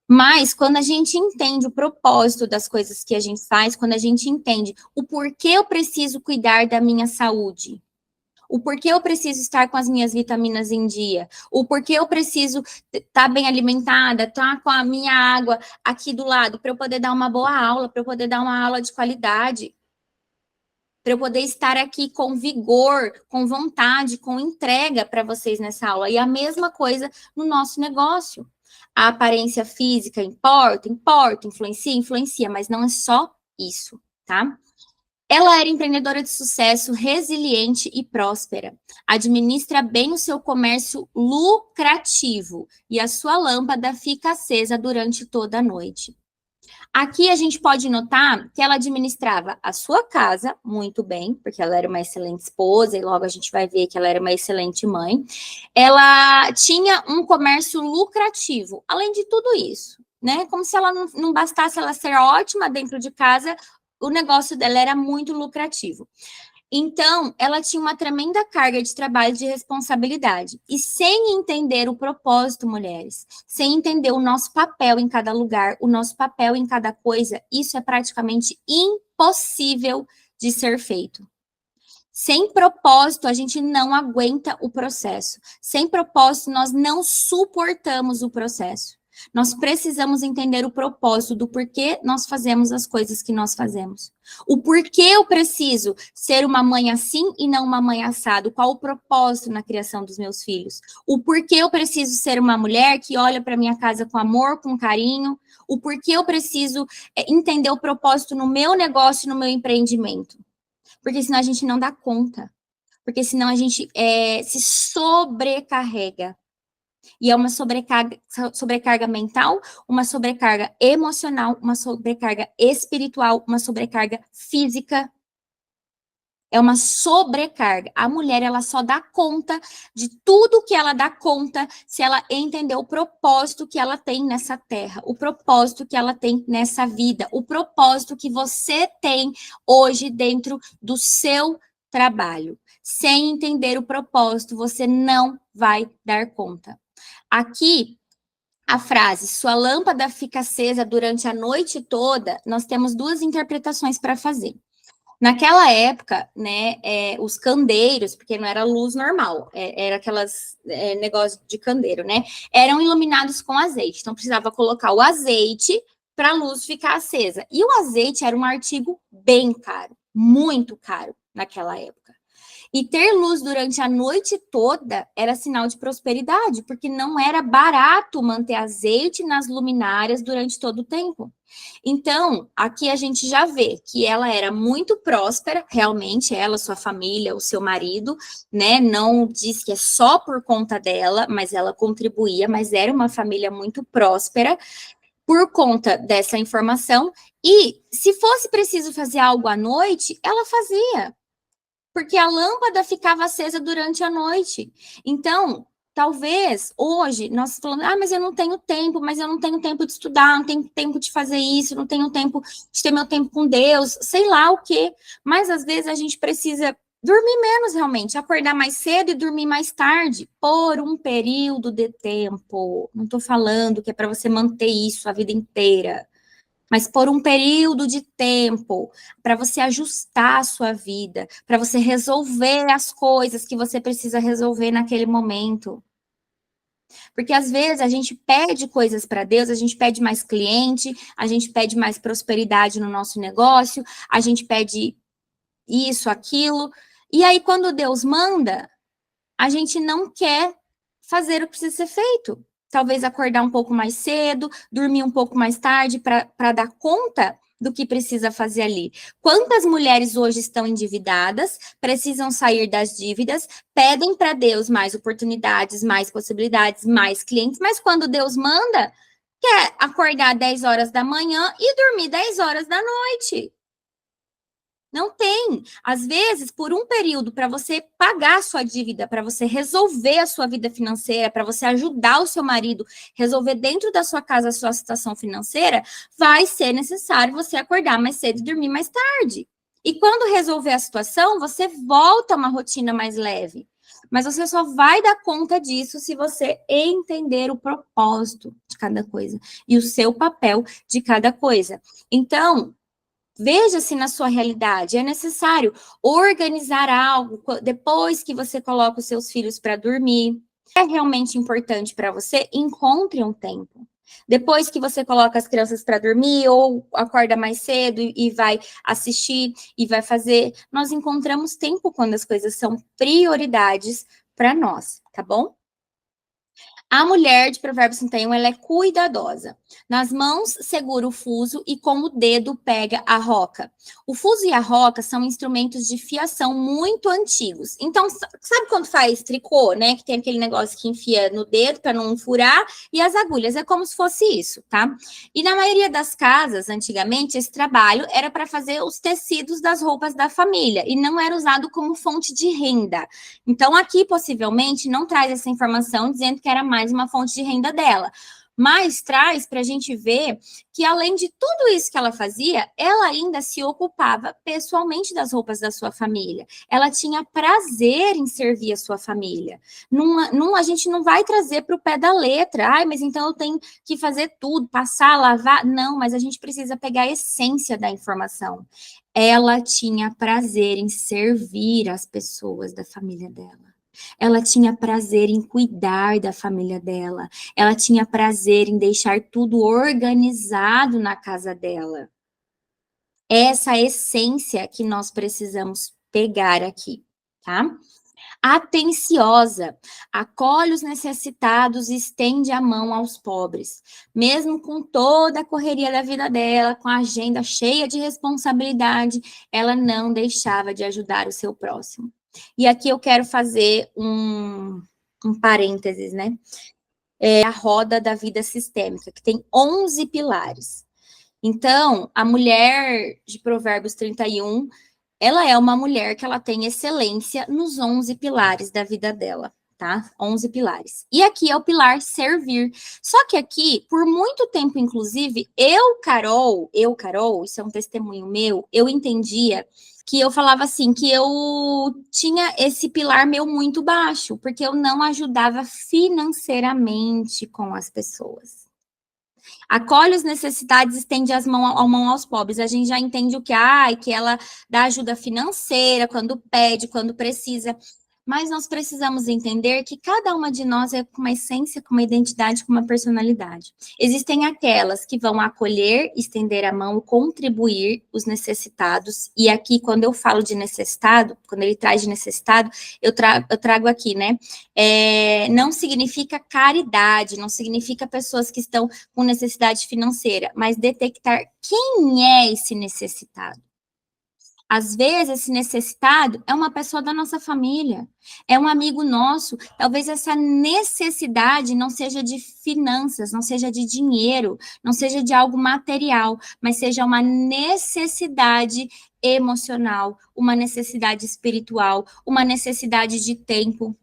mas quando a gente entende o propósito das coisas que a gente faz, quando a gente entende o porquê eu preciso cuidar da minha saúde, o porquê eu preciso estar com as minhas vitaminas em dia, o porquê eu preciso estar bem alimentada, estar com a minha água aqui do lado, para eu poder dar uma boa aula, para eu poder dar uma aula de qualidade, para eu poder estar aqui com vigor, com vontade, com entrega para vocês nessa aula. E a mesma coisa no nosso negócio. A aparência física importa, influencia, mas não é só isso, tá? Ela era empreendedora de sucesso, resiliente e próspera. Administra bem o seu comércio lucrativo e a sua lâmpada fica acesa durante toda a noite. Aqui a gente pode notar que ela administrava a sua casa muito bem, porque ela era uma excelente esposa e logo a gente vai ver que ela era uma excelente mãe. Ela tinha um comércio lucrativo, além de tudo isso, né? Como se ela não bastasse ela ser ótima dentro de casa, o negócio dela era muito lucrativo. Então, ela tinha uma tremenda carga de trabalho e de responsabilidade. E sem entender o propósito, mulheres, sem entender o nosso papel em cada lugar, o nosso papel em cada coisa, isso é praticamente impossível de ser feito. Sem propósito, a gente não aguenta o processo. Sem propósito, nós não suportamos o processo. Nós precisamos entender o propósito do porquê nós fazemos as coisas que nós fazemos. O porquê eu preciso ser uma mãe assim e não uma mãe assado. Qual o propósito na criação dos meus filhos? O porquê eu preciso ser uma mulher que olha para minha casa com amor, com carinho. O porquê eu preciso entender o propósito no meu negócio, no meu empreendimento. Porque senão a gente não dá conta. Porque senão a gente se sobrecarrega. E é uma sobrecarga mental, uma sobrecarga emocional, uma sobrecarga espiritual, uma sobrecarga física. É uma sobrecarga. A mulher, ela só dá conta de tudo que ela dá conta se ela entender o propósito que ela tem nessa terra, o propósito que ela tem nessa vida, o propósito que você tem hoje dentro do seu trabalho. Sem entender o propósito, você não vai dar conta. Aqui, a frase, sua lâmpada fica acesa durante a noite toda, nós temos duas interpretações para fazer. Naquela época, né, os candeiros, porque não era luz normal, era aquelas negócio de candeiro, né, eram iluminados com azeite. Então, precisava colocar o azeite para a luz ficar acesa. E o azeite era um artigo bem caro, muito caro naquela época. E ter luz durante a noite toda era sinal de prosperidade, porque não era barato manter azeite nas luminárias durante todo o tempo. Então, aqui a gente já vê que ela era muito próspera, realmente, ela, sua família, o seu marido, né? Não diz que é só por conta dela, mas ela contribuía, mas era uma família muito próspera por conta dessa informação. E se fosse preciso fazer algo à noite, ela fazia, porque a lâmpada ficava acesa durante a noite. Então, talvez hoje nós falamos, mas eu não tenho tempo, mas eu não tenho tempo de estudar, não tenho tempo de fazer isso, não tenho tempo de ter meu tempo com Deus, sei lá o quê. Mas às vezes a gente precisa dormir menos realmente, acordar mais cedo e dormir mais tarde, por um período de tempo. Não estou falando que é para você manter isso a vida inteira, mas por um período de tempo, para você ajustar a sua vida, para você resolver as coisas que você precisa resolver naquele momento. Porque às vezes a gente pede coisas para Deus, a gente pede mais cliente, a gente pede mais prosperidade no nosso negócio, a gente pede isso, aquilo, e aí quando Deus manda, a gente não quer fazer o que precisa ser feito. Talvez acordar um pouco mais cedo, dormir um pouco mais tarde para dar conta do que precisa fazer ali. Quantas mulheres hoje estão endividadas, precisam sair das dívidas, pedem para Deus mais oportunidades, mais possibilidades, mais clientes, mas quando Deus manda, quer acordar 10 horas da manhã e dormir 10 horas da noite. Não tem. Às vezes, por um período, para você pagar a sua dívida, para você resolver a sua vida financeira, para você ajudar o seu marido a resolver dentro da sua casa a sua situação financeira, vai ser necessário você acordar mais cedo e dormir mais tarde. E quando resolver a situação, você volta a uma rotina mais leve. Mas você só vai dar conta disso se você entender o propósito de cada coisa e o seu papel de cada coisa. Então, veja-se na sua realidade. É necessário organizar algo depois que você coloca os seus filhos para dormir. É realmente importante para você? Encontre um tempo. Depois que você coloca as crianças para dormir ou acorda mais cedo e vai assistir e vai fazer, nós encontramos tempo quando as coisas são prioridades para nós, tá bom? A mulher de Provérbios 31, ela é cuidadosa. Nas mãos segura o fuso e com o dedo pega a roca. O fuso e a roca são instrumentos de fiação muito antigos. Então, sabe quando faz tricô, né? Que tem aquele negócio que enfia no dedo para não furar, e as agulhas, é como se fosse isso, tá? E na maioria das casas, antigamente, esse trabalho era para fazer os tecidos das roupas da família e não era usado como fonte de renda. Então, aqui, possivelmente, não traz essa informação dizendo que era mais uma fonte de renda dela, mas traz para a gente ver que, além de tudo isso que ela fazia, ela ainda se ocupava pessoalmente das roupas da sua família. Ela tinha prazer em servir a sua família. A gente não vai trazer para o pé da letra. Ai, mas então eu tenho que fazer tudo, passar, lavar. Não, mas a gente precisa pegar a essência da informação. Ela tinha prazer em servir as pessoas da família dela. Ela tinha prazer em cuidar da família dela. Ela tinha prazer em deixar tudo organizado na casa dela. Essa essência que nós precisamos pegar aqui, tá? Atenciosa, acolhe os necessitados e estende a mão aos pobres. Mesmo com toda a correria da vida dela, com a agenda cheia de responsabilidade, ela não deixava de ajudar o seu próximo. E aqui eu quero fazer um parênteses, né? É a roda da vida sistêmica, que tem 11 pilares. Então, a mulher de Provérbios 31, ela é uma mulher que ela tem excelência nos 11 pilares da vida dela, tá? 11 pilares. E aqui é o pilar servir. Só que aqui, por muito tempo, inclusive, Carol, isso é um testemunho meu, eu entendia que eu falava assim, que eu tinha esse pilar meu muito baixo, porque eu não ajudava financeiramente com as pessoas. Acolhe os necessitados, estende a mão aos pobres. A gente já entende o que ela dá ajuda financeira quando pede, quando precisa. Mas nós precisamos entender que cada uma de nós é com uma essência, com uma identidade, com uma personalidade. Existem aquelas que vão acolher, estender a mão, contribuir os necessitados. E aqui, quando eu falo de necessitado, quando ele traz de necessitado, eu trago aqui, né? Não significa caridade, não significa pessoas que estão com necessidade financeira, mas detectar quem é esse necessitado. Às vezes, esse necessitado é uma pessoa da nossa família, é um amigo nosso. Talvez essa necessidade não seja de finanças, não seja de dinheiro, não seja de algo material, mas seja uma necessidade emocional, uma necessidade espiritual, uma necessidade de tempo.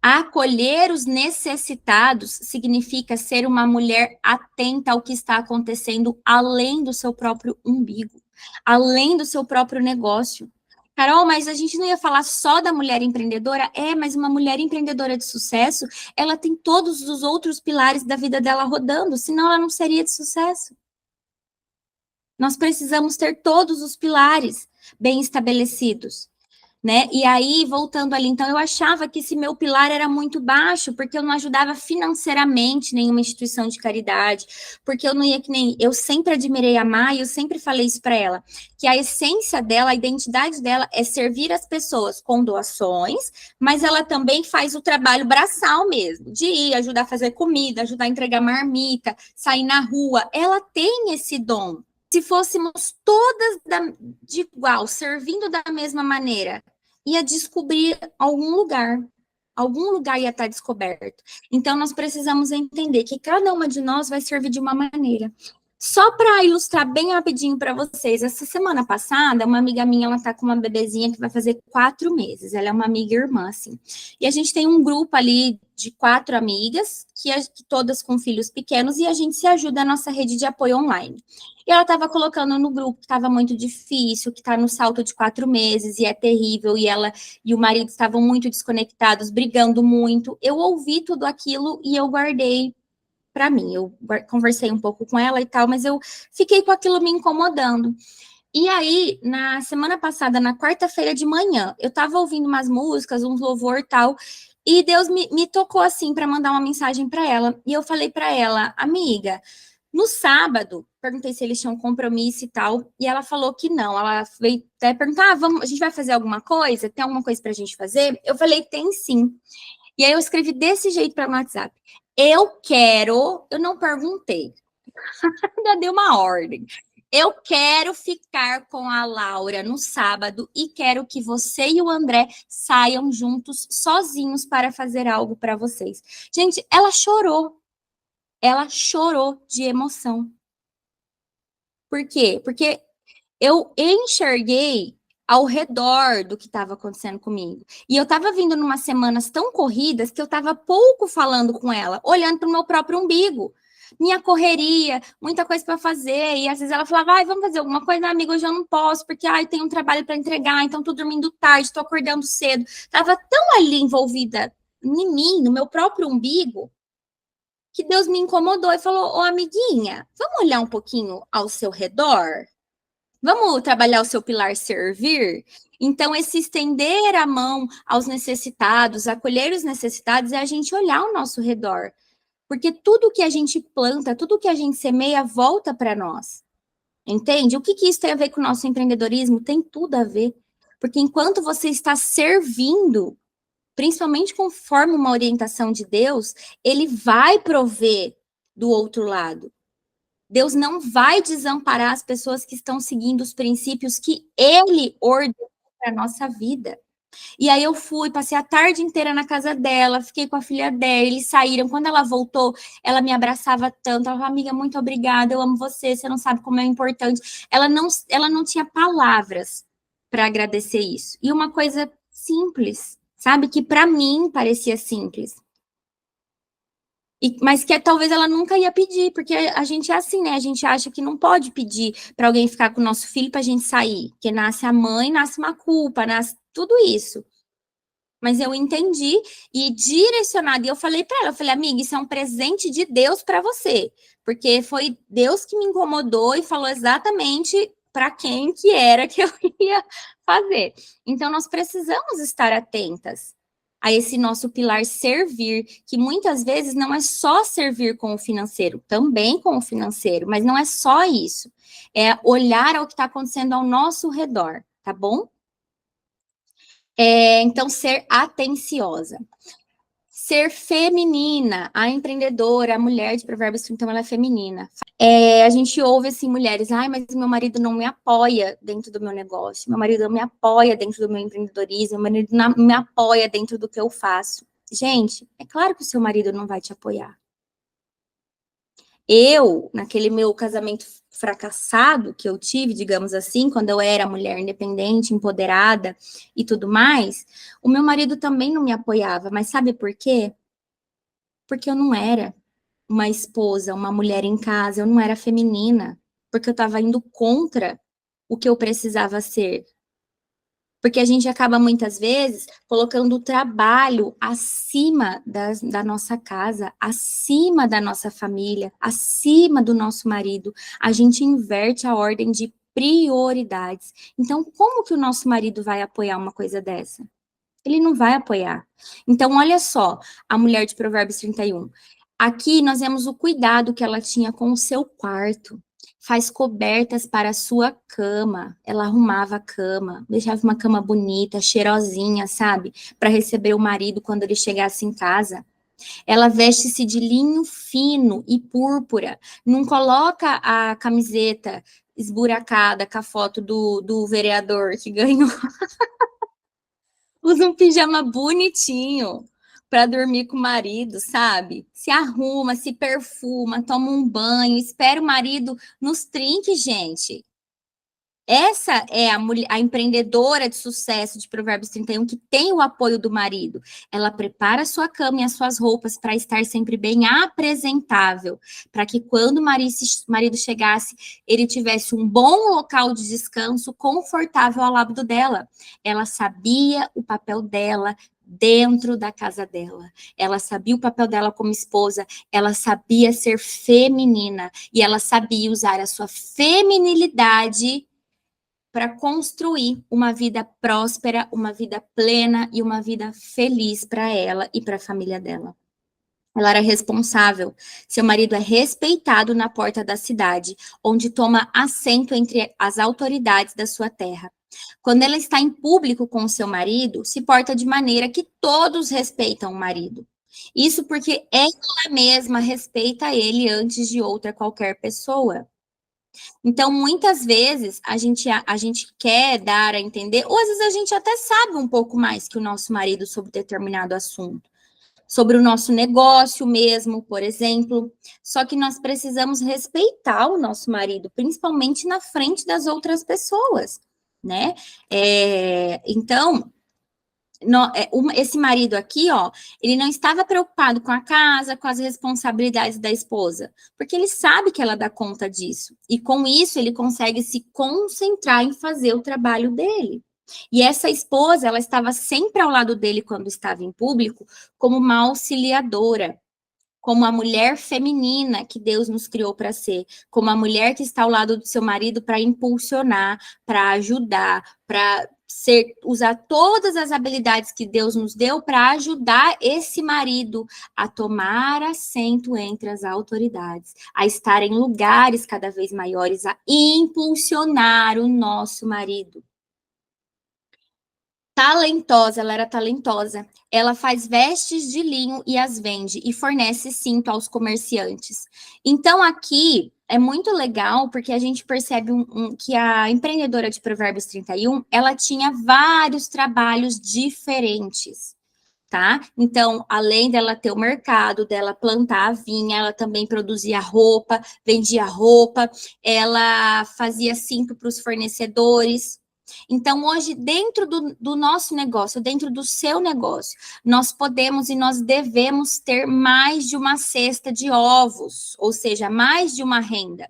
Acolher os necessitados significa ser uma mulher atenta ao que está acontecendo além do seu próprio umbigo, além do seu próprio negócio. Carol, mas a gente não ia falar só da mulher empreendedora? Mas uma mulher empreendedora de sucesso, ela tem todos os outros pilares da vida dela rodando, senão ela não seria de sucesso. Nós precisamos ter todos os pilares bem estabelecidos. Né? E aí, voltando ali, então, eu achava que esse meu pilar era muito baixo, porque eu não ajudava financeiramente nenhuma instituição de caridade, porque eu não ia que nem... Eu sempre admirei a Mai, eu sempre falei isso para ela, que a essência dela, a identidade dela é servir as pessoas com doações, mas ela também faz o trabalho braçal mesmo, de ir ajudar a fazer comida, ajudar a entregar marmita, sair na rua. Ela tem esse dom. Se fôssemos todas de igual, servindo da mesma maneira, ia descobrir algum lugar ia estar descoberto. Então, nós precisamos entender que cada uma de nós vai servir de uma maneira. Só para ilustrar bem rapidinho para vocês, essa semana passada, uma amiga minha, ela tá com uma bebezinha que vai fazer 4 meses, ela é uma amiga irmã, assim, e a gente tem um grupo ali de 4 amigas, que todas com filhos pequenos, e a gente se ajuda na nossa rede de apoio online. E ela estava colocando no grupo que estava muito difícil, que está no salto de 4 meses, e é terrível, e ela e o marido estavam muito desconectados, brigando muito. Eu ouvi tudo aquilo e eu guardei para mim. Eu conversei um pouco com ela e tal, mas eu fiquei com aquilo me incomodando. E aí, na semana passada, na quarta-feira de manhã, eu estava ouvindo umas músicas, uns louvor e tal, e Deus me tocou assim para mandar uma mensagem para ela. E eu falei para ela, amiga, no sábado, perguntei se eles tinham compromisso e tal, e ela falou que não. Ela veio até perguntar, a gente vai fazer alguma coisa? Tem alguma coisa para a gente fazer? Eu falei, tem sim. E aí eu escrevi desse jeito para o WhatsApp. Eu não perguntei, ainda dei uma ordem. Eu quero ficar com a Laura no sábado e quero que você e o André saiam juntos, sozinhos, para fazer algo para vocês. Gente, ela chorou. Ela chorou de emoção. Por quê? Porque eu enxerguei ao redor do que estava acontecendo comigo. E eu estava vindo numas semanas tão corridas que eu estava pouco falando com ela, olhando para o meu próprio umbigo. Minha correria, muita coisa para fazer. E às vezes ela falava, ai, vamos fazer alguma coisa, amiga, hoje eu não posso, porque ai, tenho um trabalho para entregar, então tô dormindo tarde, tô acordando cedo. Tava tão ali envolvida em mim, no meu próprio umbigo, que Deus me incomodou e falou, ô amiguinha, vamos olhar um pouquinho ao seu redor? Vamos trabalhar o seu pilar servir? Então, esse estender a mão aos necessitados, acolher os necessitados, é a gente olhar ao nosso redor. Porque tudo que a gente planta, tudo que a gente semeia, volta para nós. Entende? O que isso tem a ver com o nosso empreendedorismo? Tem tudo a ver. Porque enquanto você está servindo, principalmente conforme uma orientação de Deus, ele vai prover do outro lado. Deus não vai desamparar as pessoas que estão seguindo os princípios que Ele ordenou para a nossa vida. E aí eu fui, passei a tarde inteira na casa dela, fiquei com a filha dela, eles saíram. Quando ela voltou, ela me abraçava tanto. Ela falou, amiga, muito obrigada, eu amo você não sabe como é importante. Ela não tinha palavras para agradecer isso. E uma coisa simples, sabe? Que para mim parecia simples. Mas que talvez ela nunca ia pedir, porque a gente é assim, né? A gente acha que não pode pedir para alguém ficar com o nosso filho para a gente sair, porque nasce a mãe, nasce uma culpa, nasce tudo isso. Mas eu entendi e direcionado, e eu falei para ela, eu falei, amiga, isso é um presente de Deus para você, porque foi Deus que me incomodou e falou exatamente para quem que era que eu ia fazer. Então nós precisamos estar atentas a esse nosso pilar servir, que muitas vezes não é só servir com o financeiro, também com o financeiro, mas não é só isso. É olhar ao que está acontecendo ao nosso redor, tá bom? Então, ser atenciosa. Ser feminina, a empreendedora, a mulher de Provérbios 30, então ela é feminina. A gente ouve assim, mulheres, ai, mas meu marido não me apoia dentro do meu negócio, meu marido não me apoia dentro do meu empreendedorismo, meu marido não me apoia dentro do que eu faço. Gente, é claro que o seu marido não vai te apoiar. Eu, naquele meu casamento fracassado que eu tive, digamos assim, quando eu era mulher independente, empoderada e tudo mais, o meu marido também não me apoiava, mas sabe por quê? Porque eu não era uma esposa, uma mulher em casa, eu não era feminina, porque eu estava indo contra o que eu precisava ser. Porque a gente acaba muitas vezes colocando o trabalho acima da nossa casa, acima da nossa família, acima do nosso marido. A gente inverte a ordem de prioridades. Então, como que o nosso marido vai apoiar uma coisa dessa? Ele não vai apoiar. Então, olha só, a mulher de Provérbios 31. Aqui nós vemos o cuidado que ela tinha com o seu quarto. Faz cobertas para a sua cama. Ela arrumava a cama, deixava uma cama bonita, cheirosinha, sabe? Para receber o marido quando ele chegasse em casa. Ela veste-se de linho fino e púrpura. Não coloca a camiseta esburacada com a foto do vereador que ganhou. Usa um pijama bonitinho para dormir com o marido, sabe? Se arruma, se perfuma, toma um banho, espera o marido nos trinques, gente. Essa é a empreendedora de sucesso de Provérbios 31 que tem o apoio do marido. Ela prepara a sua cama e as suas roupas para estar sempre bem apresentável, para que quando o marido chegasse, ele tivesse um bom local de descanso confortável ao lado dela. Ela sabia o papel dela dentro da casa dela. Ela sabia o papel dela como esposa, ela sabia ser feminina e ela sabia usar a sua feminilidade para construir uma vida próspera, uma vida plena e uma vida feliz para ela e para a família dela. Ela era responsável. Seu marido é respeitado na porta da cidade, onde toma assento entre as autoridades da sua terra. Quando ela está em público com o seu marido, se porta de maneira que todos respeitam o marido. Isso porque ela mesma respeita ele antes de outra qualquer pessoa. Então, muitas vezes, a gente quer dar a entender, ou às vezes a gente até sabe um pouco mais que o nosso marido sobre determinado assunto, sobre o nosso negócio mesmo, por exemplo. Só que nós precisamos respeitar o nosso marido, principalmente na frente das outras pessoas, né? Então, esse marido aqui, ó, ele não estava preocupado com a casa, com as responsabilidades da esposa, porque ele sabe que ela dá conta disso. E com isso, ele consegue se concentrar em fazer o trabalho dele. E essa esposa, ela estava sempre ao lado dele quando estava em público, como uma auxiliadora, como a mulher feminina que Deus nos criou para ser, como a mulher que está ao lado do seu marido para impulsionar, para ajudar, para usar todas as habilidades que Deus nos deu para ajudar esse marido a tomar assento entre as autoridades, a estar em lugares cada vez maiores, a impulsionar o nosso marido. Talentosa, ela era talentosa. Ela faz vestes de linho e as vende e fornece cinto aos comerciantes. Então, aqui é muito legal porque a gente percebe que a empreendedora de Provérbios 31, ela tinha vários trabalhos diferentes, tá? Então, além dela ter o mercado, dela plantar a vinha, ela também produzia roupa, vendia roupa, ela fazia cinto para os fornecedores. Então, hoje, dentro do nosso negócio, dentro do seu negócio, nós podemos e nós devemos ter mais de uma cesta de ovos, ou seja, mais de uma renda,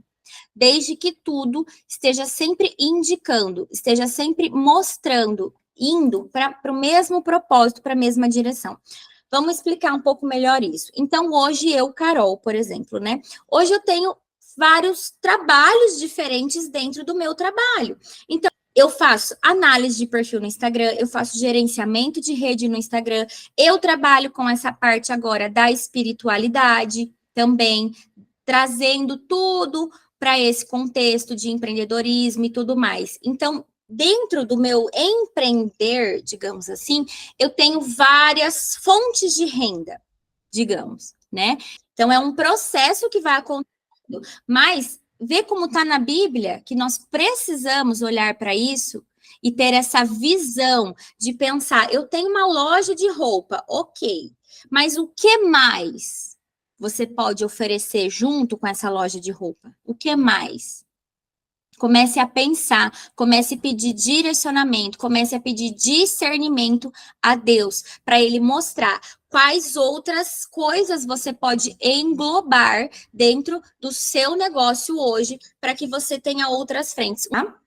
desde que tudo esteja sempre indicando, esteja sempre mostrando, indo para o mesmo propósito, para a mesma direção. Vamos explicar um pouco melhor isso. Então, hoje eu, Carol, por exemplo, né? Hoje eu tenho vários trabalhos diferentes dentro do meu trabalho. Então, eu faço análise de perfil no Instagram, eu faço gerenciamento de rede no Instagram, eu trabalho com essa parte agora da espiritualidade também, trazendo tudo para esse contexto de empreendedorismo e tudo mais. Então, dentro do meu empreender, digamos assim, eu tenho várias fontes de renda, digamos, né? Então, é um processo que vai acontecendo, mas vê como está na Bíblia, que nós precisamos olhar para isso e ter essa visão de pensar, eu tenho uma loja de roupa, ok, mas o que mais você pode oferecer junto com essa loja de roupa? O que mais? Comece a pensar, comece a pedir direcionamento, comece a pedir discernimento a Deus, para Ele mostrar quais outras coisas você pode englobar dentro do seu negócio hoje, para que você tenha outras frentes, tá?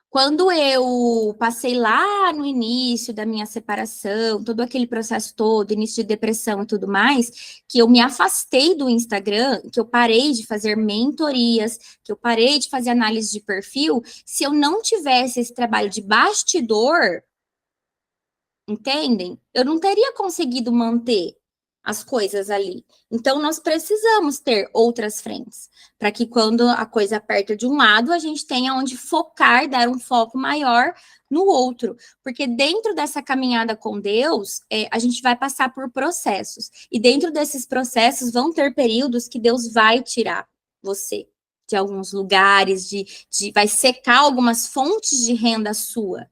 Quando eu passei lá no início da minha separação, todo aquele processo todo, início de depressão e tudo mais, que eu me afastei do Instagram, que eu parei de fazer mentorias, que eu parei de fazer análise de perfil, se eu não tivesse esse trabalho de bastidor, entendem? Eu não teria conseguido manter as coisas ali. Então, nós precisamos ter outras frentes, para que quando a coisa aperta de um lado, a gente tenha onde focar, dar um foco maior no outro. Porque dentro dessa caminhada com Deus, a gente vai passar por processos. E dentro desses processos, vão ter períodos que Deus vai tirar você de alguns lugares, vai secar algumas fontes de renda sua.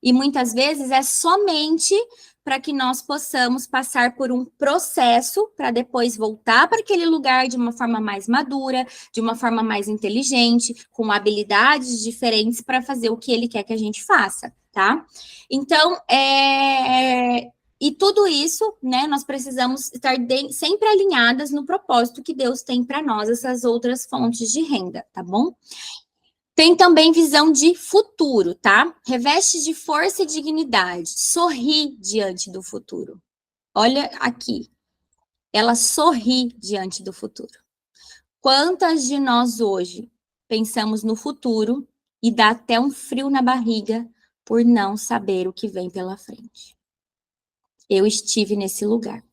E muitas vezes é somente para que nós possamos passar por um processo para depois voltar para aquele lugar de uma forma mais madura, de uma forma mais inteligente, com habilidades diferentes para fazer o que ele quer que a gente faça, tá? Então, e tudo isso, né, nós precisamos estar sempre alinhadas no propósito que Deus tem para nós, essas outras fontes de renda, tá bom? Tem também visão de futuro, tá? Reveste de força e dignidade. Sorri diante do futuro. Olha aqui. Ela sorri diante do futuro. Quantas de nós hoje pensamos no futuro e dá até um frio na barriga por não saber o que vem pela frente? Eu estive nesse lugar.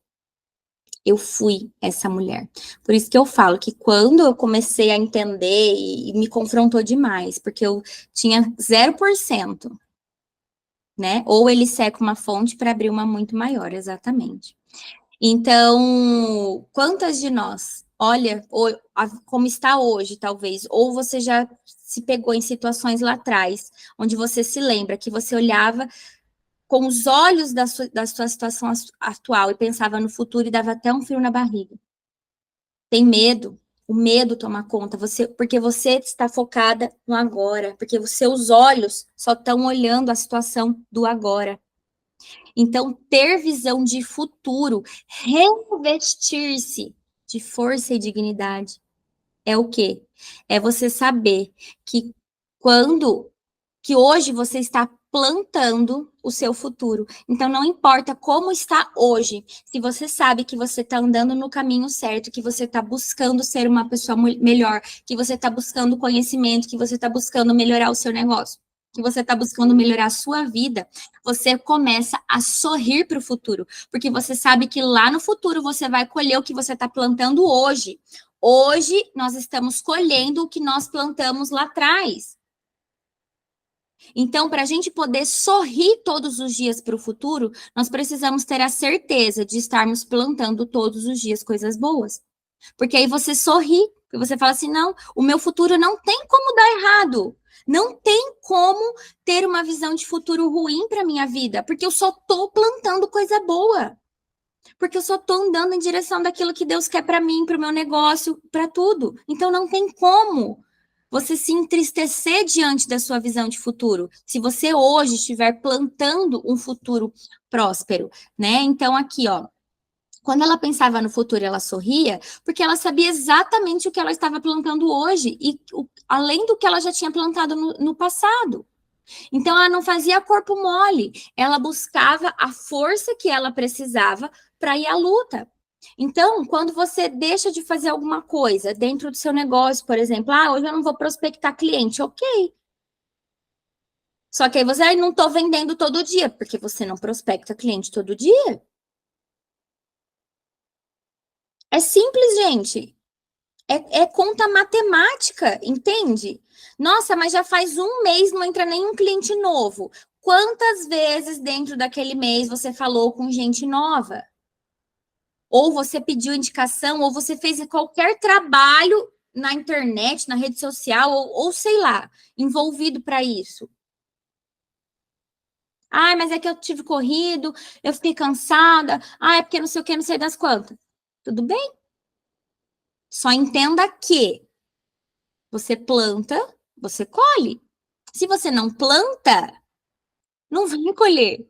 Eu fui essa mulher. Por isso que eu falo que quando eu comecei a entender e me confrontou demais, porque eu tinha 0%, né? Ou ele seca uma fonte para abrir uma muito maior, exatamente. Então, quantas de nós, olha, como está hoje, talvez, ou você já se pegou em situações lá atrás, onde você se lembra que você olhava com os olhos da sua situação atual e pensava no futuro e dava até um frio na barriga. Tem medo, o medo toma conta, porque você está focada no agora, porque os seus olhos só estão olhando a situação do agora. Então, ter visão de futuro, revestir-se de força e dignidade, é o quê? É você saber que que hoje você está plantando o seu futuro. Então, não importa como está hoje, se você sabe que você está andando no caminho certo, que você está buscando ser uma pessoa melhor, que você está buscando conhecimento, que você está buscando melhorar o seu negócio, que você está buscando melhorar a sua vida, você começa a sorrir para o futuro, porque você sabe que lá no futuro você vai colher o que você está plantando hoje. Hoje, nós estamos colhendo o que nós plantamos lá atrás. Então, para a gente poder sorrir todos os dias para o futuro, nós precisamos ter a certeza de estarmos plantando todos os dias coisas boas. Porque aí você sorri, porque você fala assim: não, o meu futuro não tem como dar errado. Não tem como ter uma visão de futuro ruim para minha vida, porque eu só estou plantando coisa boa. Porque eu só estou andando em direção daquilo que Deus quer para mim, para o meu negócio, para tudo. Então não tem como você se entristecer diante da sua visão de futuro, se você hoje estiver plantando um futuro próspero, né? Então, aqui, ó, quando ela pensava no futuro, ela sorria, porque ela sabia exatamente o que ela estava plantando hoje, e além do que ela já tinha plantado no passado. Então, ela não fazia corpo mole, ela buscava a força que ela precisava para ir à luta. Então, quando você deixa de fazer alguma coisa dentro do seu negócio, por exemplo, hoje eu não vou prospectar cliente, ok. Só que aí você não estou vendendo todo dia, porque você não prospecta cliente todo dia. É simples, gente. É conta matemática, entende? Nossa, mas já faz um mês não entra nenhum cliente novo. Quantas vezes dentro daquele mês você falou com gente nova? Ou você pediu indicação, ou você fez qualquer trabalho na internet, na rede social, ou sei lá, envolvido para isso. Mas é que eu tive corrido, eu fiquei cansada. É porque não sei o que, não sei das quantas. Tudo bem. Só entenda que você planta, você colhe. Se você não planta, não vai colher.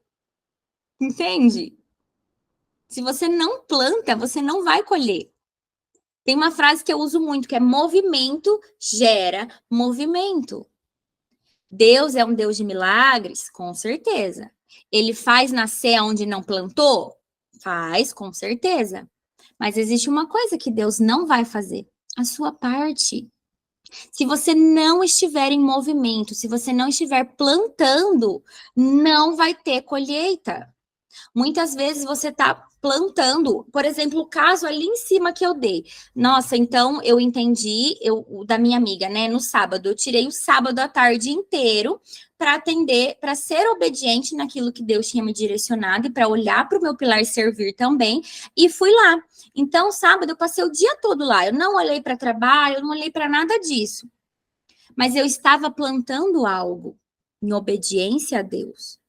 Entende? Se você não planta, você não vai colher. Tem uma frase que eu uso muito, que é movimento gera movimento. Deus é um Deus de milagres? Com certeza. Ele faz nascer onde não plantou? Faz, com certeza. Mas existe uma coisa que Deus não vai fazer: a sua parte. Se você não estiver em movimento, se você não estiver plantando, não vai ter colheita. Muitas vezes você está plantando, por exemplo, o caso ali em cima que eu dei. Nossa, então eu entendi, da minha amiga, né? No sábado, eu tirei o sábado à tarde inteiro para atender, para ser obediente naquilo que Deus tinha me direcionado e para olhar para o meu pilar servir também, e fui lá. Então, sábado eu passei o dia todo lá. Eu não olhei para trabalho, eu não olhei para nada disso. Mas eu estava plantando algo em obediência a Deus.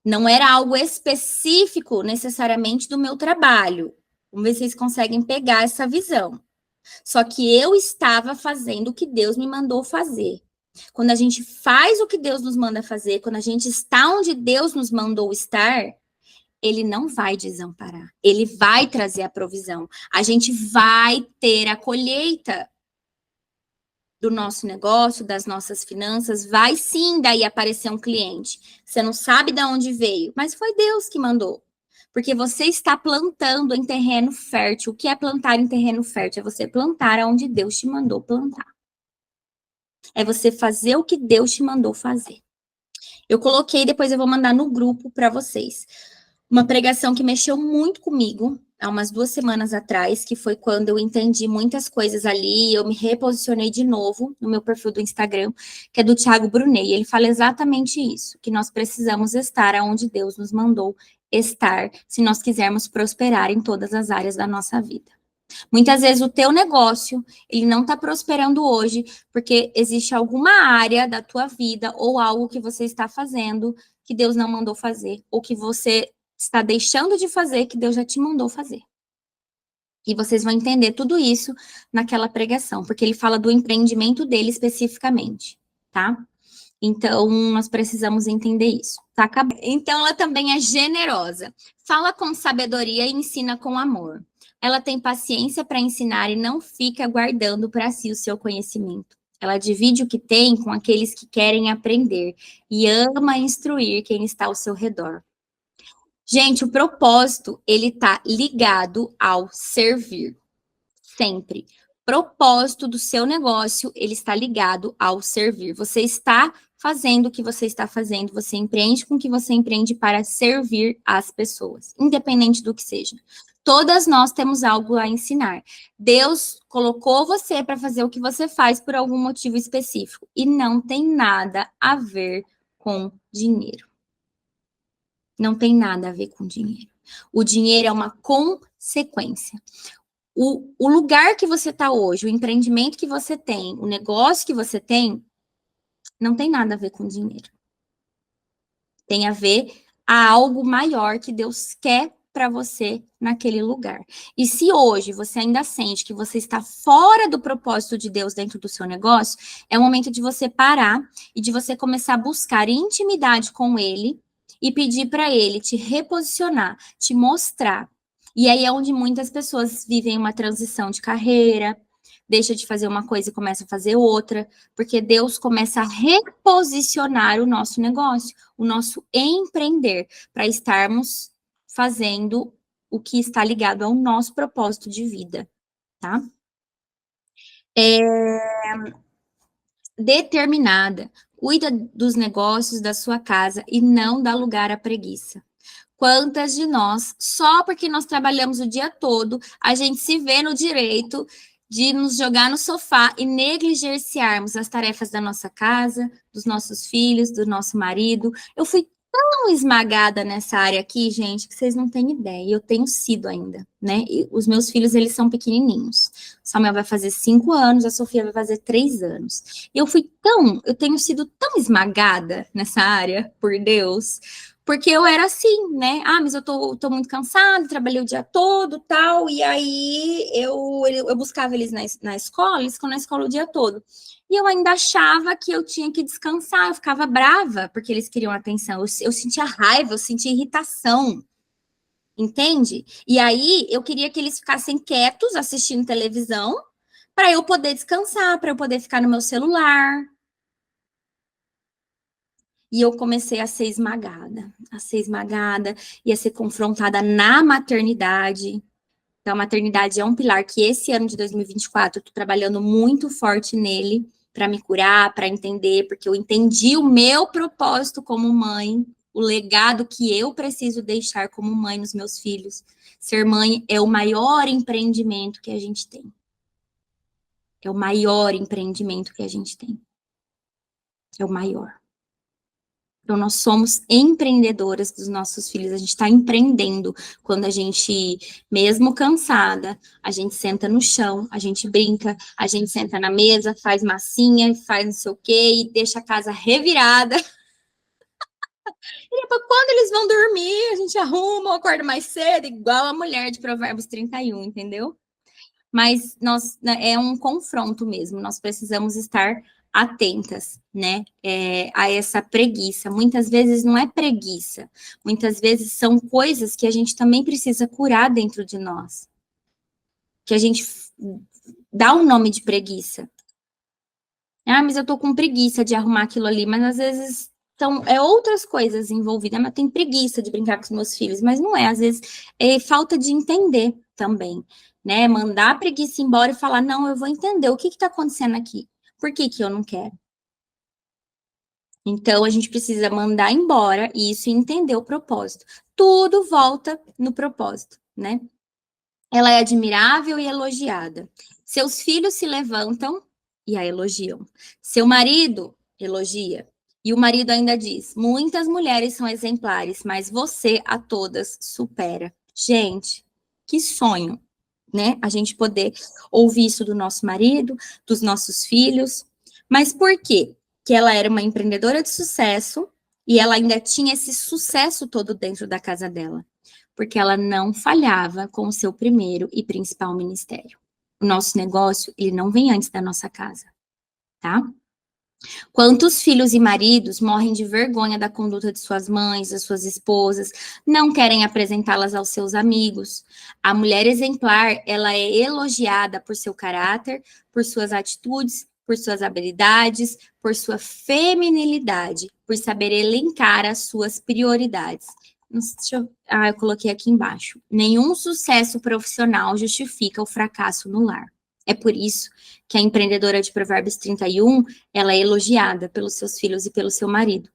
Não era algo específico necessariamente do meu trabalho. Vamos ver se vocês conseguem pegar essa visão. Só que eu estava fazendo o que Deus me mandou fazer. Quando a gente faz o que Deus nos manda fazer, quando a gente está onde Deus nos mandou estar, Ele não vai desamparar. Ele vai trazer a provisão. A gente vai ter a colheita do nosso negócio, das nossas finanças, vai sim daí aparecer um cliente. Você não sabe de onde veio, mas foi Deus que mandou. Porque você está plantando em terreno fértil. O que é plantar em terreno fértil? É você plantar onde Deus te mandou plantar. É você fazer o que Deus te mandou fazer. Eu coloquei, depois eu vou mandar no grupo para vocês. Uma pregação que mexeu muito comigo. há umas 2 semanas atrás, que foi quando eu entendi muitas coisas ali, eu me reposicionei de novo no meu perfil do Instagram, que é do Thiago Brunet, e ele fala exatamente isso, que nós precisamos estar aonde Deus nos mandou estar, se nós quisermos prosperar em todas as áreas da nossa vida. Muitas vezes o teu negócio, ele não está prosperando hoje, porque existe alguma área da tua vida ou algo que você está fazendo que Deus não mandou fazer, ou que você está deixando de fazer que Deus já te mandou fazer. E vocês vão entender tudo isso naquela pregação, porque ele fala do empreendimento dele especificamente, tá? Então, nós precisamos entender isso. Tá acabando. Então, ela também é generosa. Fala com sabedoria e ensina com amor. Ela tem paciência para ensinar e não fica guardando para si o seu conhecimento. Ela divide o que tem com aqueles que querem aprender e ama instruir quem está ao seu redor. Gente, o propósito, ele tá ligado ao servir. Sempre. Propósito do seu negócio, ele está ligado ao servir. Você está fazendo o que você está fazendo, você empreende com o que você empreende para servir as pessoas, independente do que seja. Todas nós temos algo a ensinar. Deus colocou você para fazer o que você faz por algum motivo específico e não tem nada a ver com dinheiro. Não tem nada a ver com dinheiro. O dinheiro é uma consequência. O lugar que você está hoje, o empreendimento que você tem, o negócio que você tem, não tem nada a ver com dinheiro. Tem a ver a algo maior que Deus quer para você naquele lugar. E se hoje você ainda sente que você está fora do propósito de Deus dentro do seu negócio, é o momento de você parar e de você começar a buscar intimidade com Ele e pedir para Ele te reposicionar, te mostrar. E aí é onde muitas pessoas vivem uma transição de carreira, deixa de fazer uma coisa e começa a fazer outra, porque Deus começa a reposicionar o nosso negócio, o nosso empreender, para estarmos fazendo o que está ligado ao nosso propósito de vida, tá? Determinada, cuida dos negócios da sua casa e não dá lugar à preguiça. Quantas de nós, só porque nós trabalhamos o dia todo, a gente se vê no direito de nos jogar no sofá e negligenciarmos as tarefas da nossa casa, dos nossos filhos, do nosso marido. Eu fui tão esmagada nessa área aqui, gente, que vocês não têm ideia. E eu tenho sido ainda, né? E os meus filhos, eles são pequenininhos. O Samuel vai fazer 5 anos, a Sofia vai fazer 3 anos. E eu tenho sido tão esmagada nessa área, por Deus, porque eu era assim, né? Ah, mas eu tô muito cansada, trabalhei o dia todo, tal, e aí eu buscava eles na escola, eles ficam na escola o dia todo. E eu ainda achava que eu tinha que descansar, eu ficava brava, porque eles queriam atenção. Eu sentia raiva, eu sentia irritação, entende? E aí eu queria que eles ficassem quietos assistindo televisão, para eu poder descansar, para eu poder ficar no meu celular. E eu comecei a ser esmagada, e a ser confrontada na maternidade. Então, a maternidade é um pilar que esse ano de 2024 eu estou trabalhando muito forte nele para me curar, para entender, porque eu entendi o meu propósito como mãe, o legado que eu preciso deixar como mãe nos meus filhos. Ser mãe é o maior empreendimento que a gente tem. É o maior empreendimento que a gente tem. É o maior. Então, nós somos empreendedoras dos nossos filhos, a gente está empreendendo quando a gente, mesmo cansada, a gente senta no chão, a gente brinca, a gente senta na mesa, faz massinha, faz não sei o quê, e deixa a casa revirada. E depois, quando eles vão dormir, a gente arruma, acorda mais cedo, igual a mulher de Provérbios 31, entendeu? Mas é um confronto mesmo, nós precisamos estar atentas, né, a essa preguiça. Muitas vezes não é preguiça, muitas vezes são coisas que a gente também precisa curar dentro de nós, que a gente dá um nome de preguiça. Ah, mas eu tô com preguiça de arrumar aquilo ali, mas às vezes é outras coisas envolvidas, mas eu tenho preguiça de brincar com os meus filhos, mas não é, às vezes é falta de entender também, né? Mandar a preguiça embora e falar, não, eu vou entender o que está acontecendo aqui, por que eu não quero? Então, a gente precisa mandar embora isso e entender o propósito. Tudo volta no propósito, né? Ela é admirável e elogiada. Seus filhos se levantam e a elogiam. Seu marido elogia. E o marido ainda diz: muitas mulheres são exemplares, mas você a todas supera. Gente, que sonho, né? A gente poder ouvir isso do nosso marido, dos nossos filhos. Mas por quê? Que ela era uma empreendedora de sucesso e ela ainda tinha esse sucesso todo dentro da casa dela, porque ela não falhava com o seu primeiro e principal ministério. O nosso negócio, ele não vem antes da nossa casa, tá? Quantos filhos e maridos morrem de vergonha da conduta de suas mães, das suas esposas, não querem apresentá-las aos seus amigos? A mulher exemplar, ela é elogiada por seu caráter, por suas atitudes, por suas habilidades, por sua feminilidade, por saber elencar as suas prioridades. Eu coloquei aqui embaixo. Nenhum sucesso profissional justifica o fracasso no lar. É por isso que a empreendedora de Provérbios 31, ela é elogiada pelos seus filhos e pelo seu marido,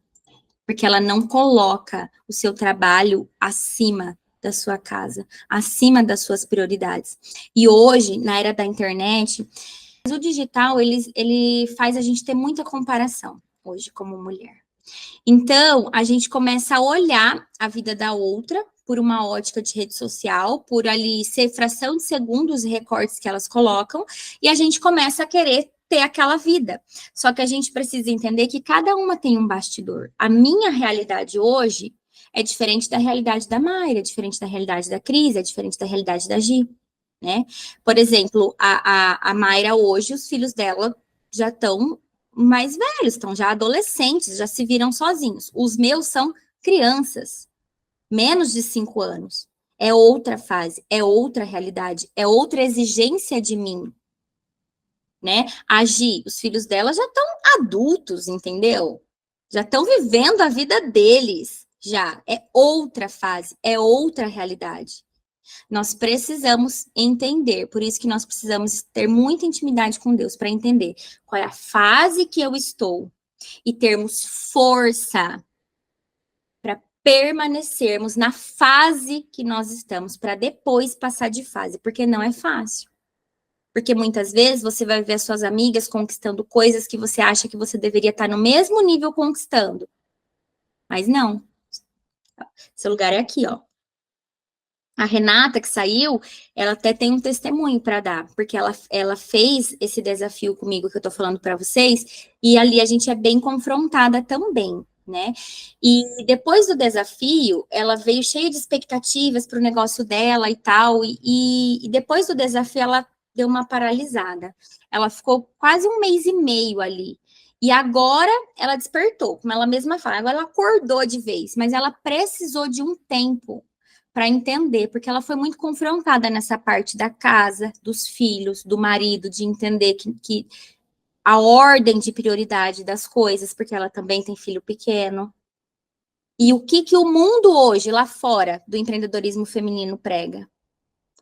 porque ela não coloca o seu trabalho acima da sua casa, acima das suas prioridades. E hoje, na era da internet, o digital, ele faz a gente ter muita comparação, hoje, como mulher. Então, a gente começa a olhar a vida da outra por uma ótica de rede social, por ali ser fração de segundo os recortes que elas colocam, e a gente começa a querer ter aquela vida. Só que a gente precisa entender que cada uma tem um bastidor. A minha realidade hoje é diferente da realidade da Mayra, é diferente da realidade da Cris, é diferente da realidade da Gi, né? Por exemplo, a Mayra hoje, os filhos dela já estão mais velhos, estão já adolescentes, já se viram sozinhos. Os meus são crianças, menos de 5 anos. É outra fase, é outra realidade, é outra exigência de mim, né? A Gi, os filhos dela já estão adultos, entendeu? Já estão vivendo a vida deles, já. É outra fase, é outra realidade. Nós precisamos entender, por isso que nós precisamos ter muita intimidade com Deus para entender qual é a fase que eu estou e termos força para permanecermos na fase que nós estamos, para depois passar de fase, porque não é fácil. Porque muitas vezes você vai ver as suas amigas conquistando coisas que você acha que você deveria estar no mesmo nível conquistando. Mas não. Seu lugar é aqui, ó. A Renata, que saiu, ela até tem um testemunho para dar, porque ela fez esse desafio comigo que eu tô falando para vocês, e ali a gente é bem confrontada também, né? E depois do desafio, ela veio cheia de expectativas para o negócio dela e tal, e depois do desafio, ela deu uma paralisada. Ela ficou quase um mês e meio ali. E agora ela despertou, como ela mesma fala, agora ela acordou de vez, mas ela precisou de um tempo para entender, porque ela foi muito confrontada nessa parte da casa, dos filhos, do marido, de entender que a ordem de prioridade das coisas, porque ela também tem filho pequeno. E o que o mundo hoje, lá fora do empreendedorismo feminino, prega?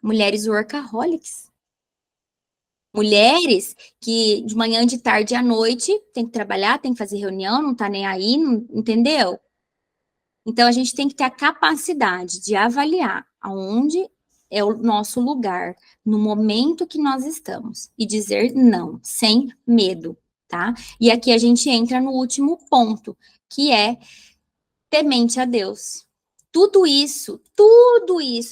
Mulheres workaholics. Mulheres que de manhã, de tarde à noite tem que trabalhar, tem que fazer reunião, não tá nem aí, não, entendeu? Então, a gente tem que ter a capacidade de avaliar aonde é o nosso lugar, no momento que nós estamos, e dizer não, sem medo, tá? E aqui a gente entra no último ponto, que é temente a Deus. Tudo isso,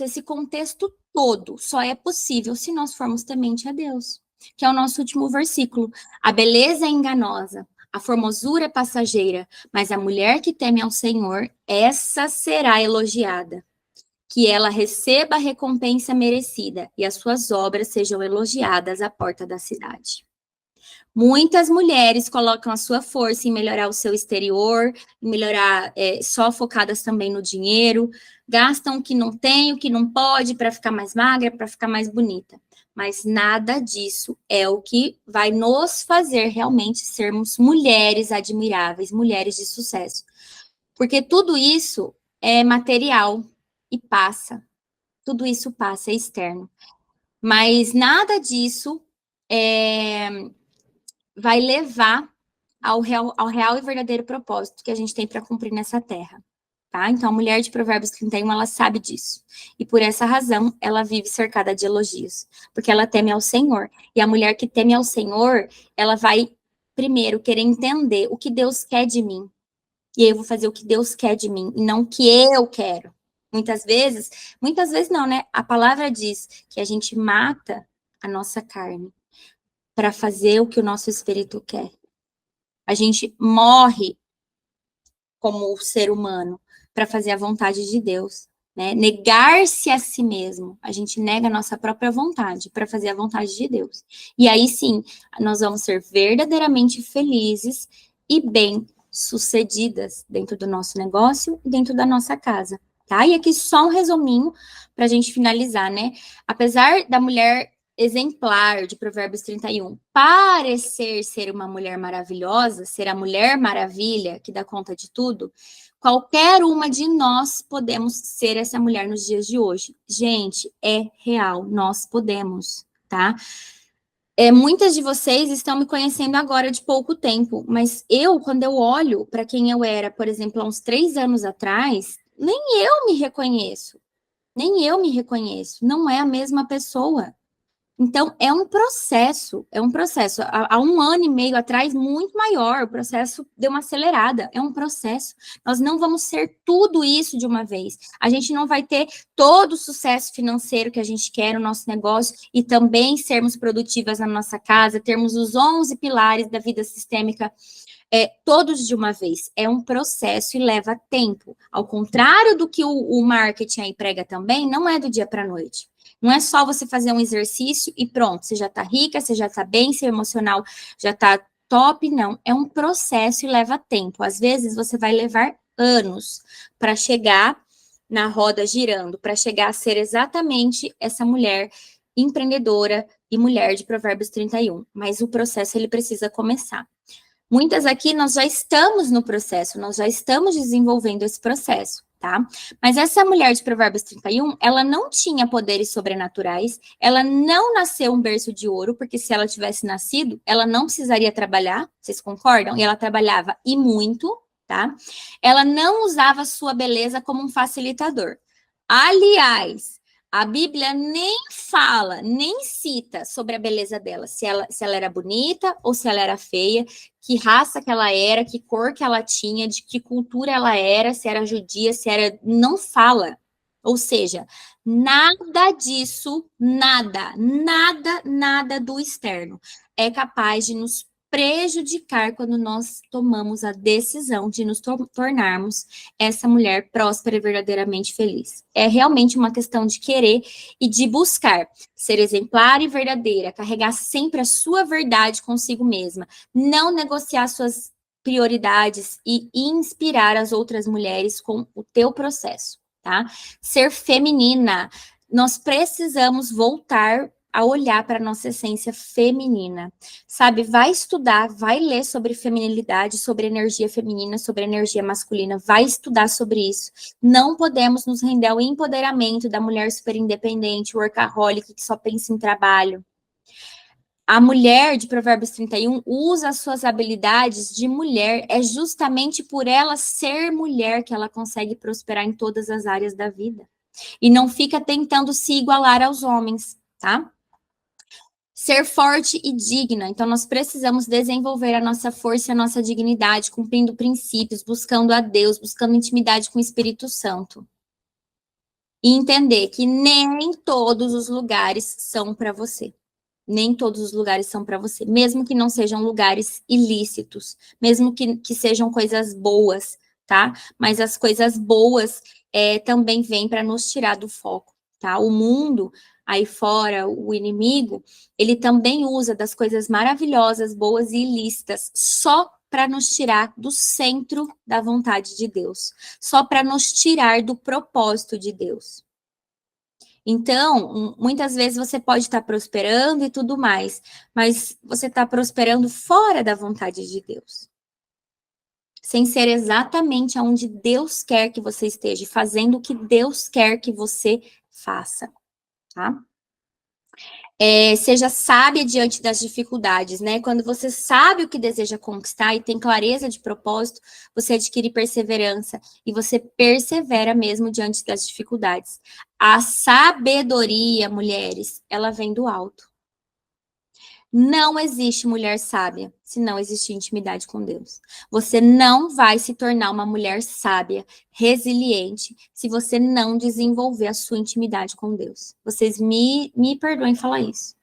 esse contexto todo, só é possível se nós formos temente a Deus, que é o nosso último versículo. A beleza é enganosa, a formosura é passageira, mas a mulher que teme ao Senhor, essa será elogiada. Que ela receba a recompensa merecida e as suas obras sejam elogiadas à porta da cidade. Muitas mulheres colocam a sua força em melhorar o seu exterior, em melhorar, só focadas também no dinheiro, gastam o que não tem, o que não pode para ficar mais magra, para ficar mais bonita. Mas nada disso é o que vai nos fazer realmente sermos mulheres admiráveis, mulheres de sucesso. Porque tudo isso é material e passa. Tudo isso passa, é externo. Mas nada disso vai levar ao real e verdadeiro propósito que a gente tem para cumprir nessa terra. tá? Então, a mulher de Provérbios 31, ela sabe disso. E por essa razão, ela vive cercada de elogios, porque ela teme ao Senhor. E a mulher que teme ao Senhor, ela vai, primeiro, querer entender o que Deus quer de mim. E aí eu vou fazer o que Deus quer de mim, e não o que eu quero. Muitas vezes não, né? A palavra diz que a gente mata a nossa carne para fazer o que o nosso espírito quer. A gente morre como ser humano para fazer a vontade de Deus, né? Negar-se a si mesmo. A gente nega a nossa própria vontade para fazer a vontade de Deus. E aí sim, nós vamos ser verdadeiramente felizes e bem-sucedidas dentro do nosso negócio e dentro da nossa casa, tá? E aqui só um resuminho para a gente finalizar, né? Apesar da mulher exemplar de Provérbios 31 parecer ser uma mulher maravilhosa, ser a mulher maravilha que dá conta de tudo, qualquer uma de nós podemos ser essa mulher nos dias de hoje. Gente, é real, nós podemos, tá? Muitas de vocês estão me conhecendo agora de pouco tempo, mas eu, quando eu olho para quem eu era, por exemplo, há uns 3 anos atrás, nem eu me reconheço. Nem eu me reconheço. Não é a mesma pessoa. Então, é um processo. Há 1 ano e meio atrás, muito maior, o processo deu uma acelerada, é um processo. Nós não vamos ser tudo isso de uma vez. A gente não vai ter todo o sucesso financeiro que a gente quer no nosso negócio e também sermos produtivas na nossa casa, termos os 11 pilares da vida sistêmica todos de uma vez. É um processo e leva tempo. Ao contrário do que o marketing aí prega também, não é do dia para a noite. Não é só você fazer um exercício e pronto, você já está rica, você já está bem, seu emocional já está top. Não, é um processo e leva tempo. Às vezes você vai levar anos para chegar na roda girando, para chegar a ser exatamente essa mulher empreendedora e mulher de Provérbios 31. Mas o processo ele precisa começar. Muitas aqui nós já estamos no processo, nós já estamos desenvolvendo esse processo, tá? Mas essa mulher de Provérbios 31, ela não tinha poderes sobrenaturais, ela não nasceu um berço de ouro, porque se ela tivesse nascido, ela não precisaria trabalhar, vocês concordam? E ela trabalhava e muito, tá? Ela não usava a sua beleza como um facilitador. Aliás, a Bíblia nem fala, nem cita sobre a beleza dela, se ela era bonita ou se ela era feia, que raça que ela era, que cor que ela tinha, de que cultura ela era, se era judia, se era. Não fala. Ou seja, nada disso, nada do externo é capaz de nos prejudicar quando nós tomamos a decisão de nos tornarmos essa mulher próspera e verdadeiramente feliz. É realmente uma questão de querer e de buscar ser exemplar e verdadeira, carregar sempre a sua verdade consigo mesma, não negociar suas prioridades e inspirar as outras mulheres com o teu processo, tá? Ser feminina, nós precisamos voltar a olhar para a nossa essência feminina, sabe? Vai estudar, vai ler sobre feminilidade, sobre energia feminina, sobre energia masculina, vai estudar sobre isso. Não podemos nos render ao empoderamento da mulher super independente, workaholic, que só pensa em trabalho. A mulher de Provérbios 31 usa as suas habilidades de mulher, é justamente por ela ser mulher que ela consegue prosperar em todas as áreas da vida. E não fica tentando se igualar aos homens, tá? Ser forte e digna. Então, nós precisamos desenvolver a nossa força e a nossa dignidade, cumprindo princípios, buscando a Deus, buscando intimidade com o Espírito Santo. E entender que nem todos os lugares são para você. Nem todos os lugares são para você. Mesmo que não sejam lugares ilícitos, mesmo que sejam coisas boas, tá? Mas as coisas boas também vêm para nos tirar do foco, tá? O mundo aí fora, o inimigo, ele também usa das coisas maravilhosas, boas e ilícitas, só para nos tirar do centro da vontade de Deus, só para nos tirar do propósito de Deus. Então, muitas vezes você pode estar prosperando e tudo mais, mas você está prosperando fora da vontade de Deus. Sem ser exatamente aonde Deus quer que você esteja, fazendo o que Deus quer que você faça, tá? Seja sábia diante das dificuldades, né? Quando você sabe o que deseja conquistar e tem clareza de propósito, você adquire perseverança e você persevera mesmo diante das dificuldades. A sabedoria, mulheres, ela vem do alto. Não existe mulher sábia se não existir intimidade com Deus. Você não vai se tornar uma mulher sábia, resiliente, se você não desenvolver a sua intimidade com Deus. Vocês me perdoem falar isso,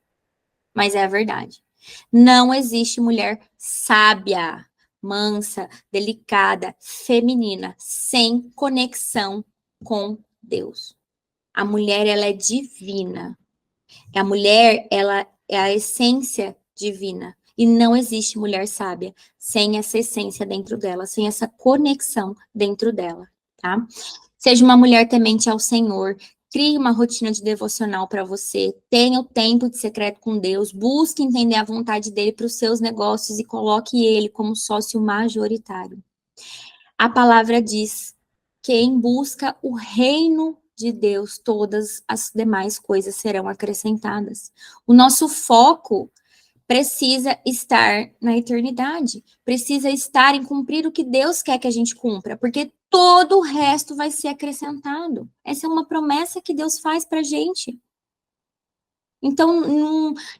mas é a verdade. Não existe mulher sábia, mansa, delicada, feminina, sem conexão com Deus. A mulher, ela é divina. A mulher, ela é a essência divina. E não existe mulher sábia sem essa essência dentro dela, sem essa conexão dentro dela, tá? Seja uma mulher temente ao Senhor, crie uma rotina de devocional para você, tenha o tempo de secreto com Deus, busque entender a vontade dele para os seus negócios e coloque ele como sócio majoritário. A palavra diz: quem busca o reino de Deus, todas as demais coisas serão acrescentadas. O nosso foco precisa estar na eternidade, precisa estar em cumprir o que Deus quer que a gente cumpra, porque todo o resto vai ser acrescentado. Essa é uma promessa que Deus faz para a gente. Então,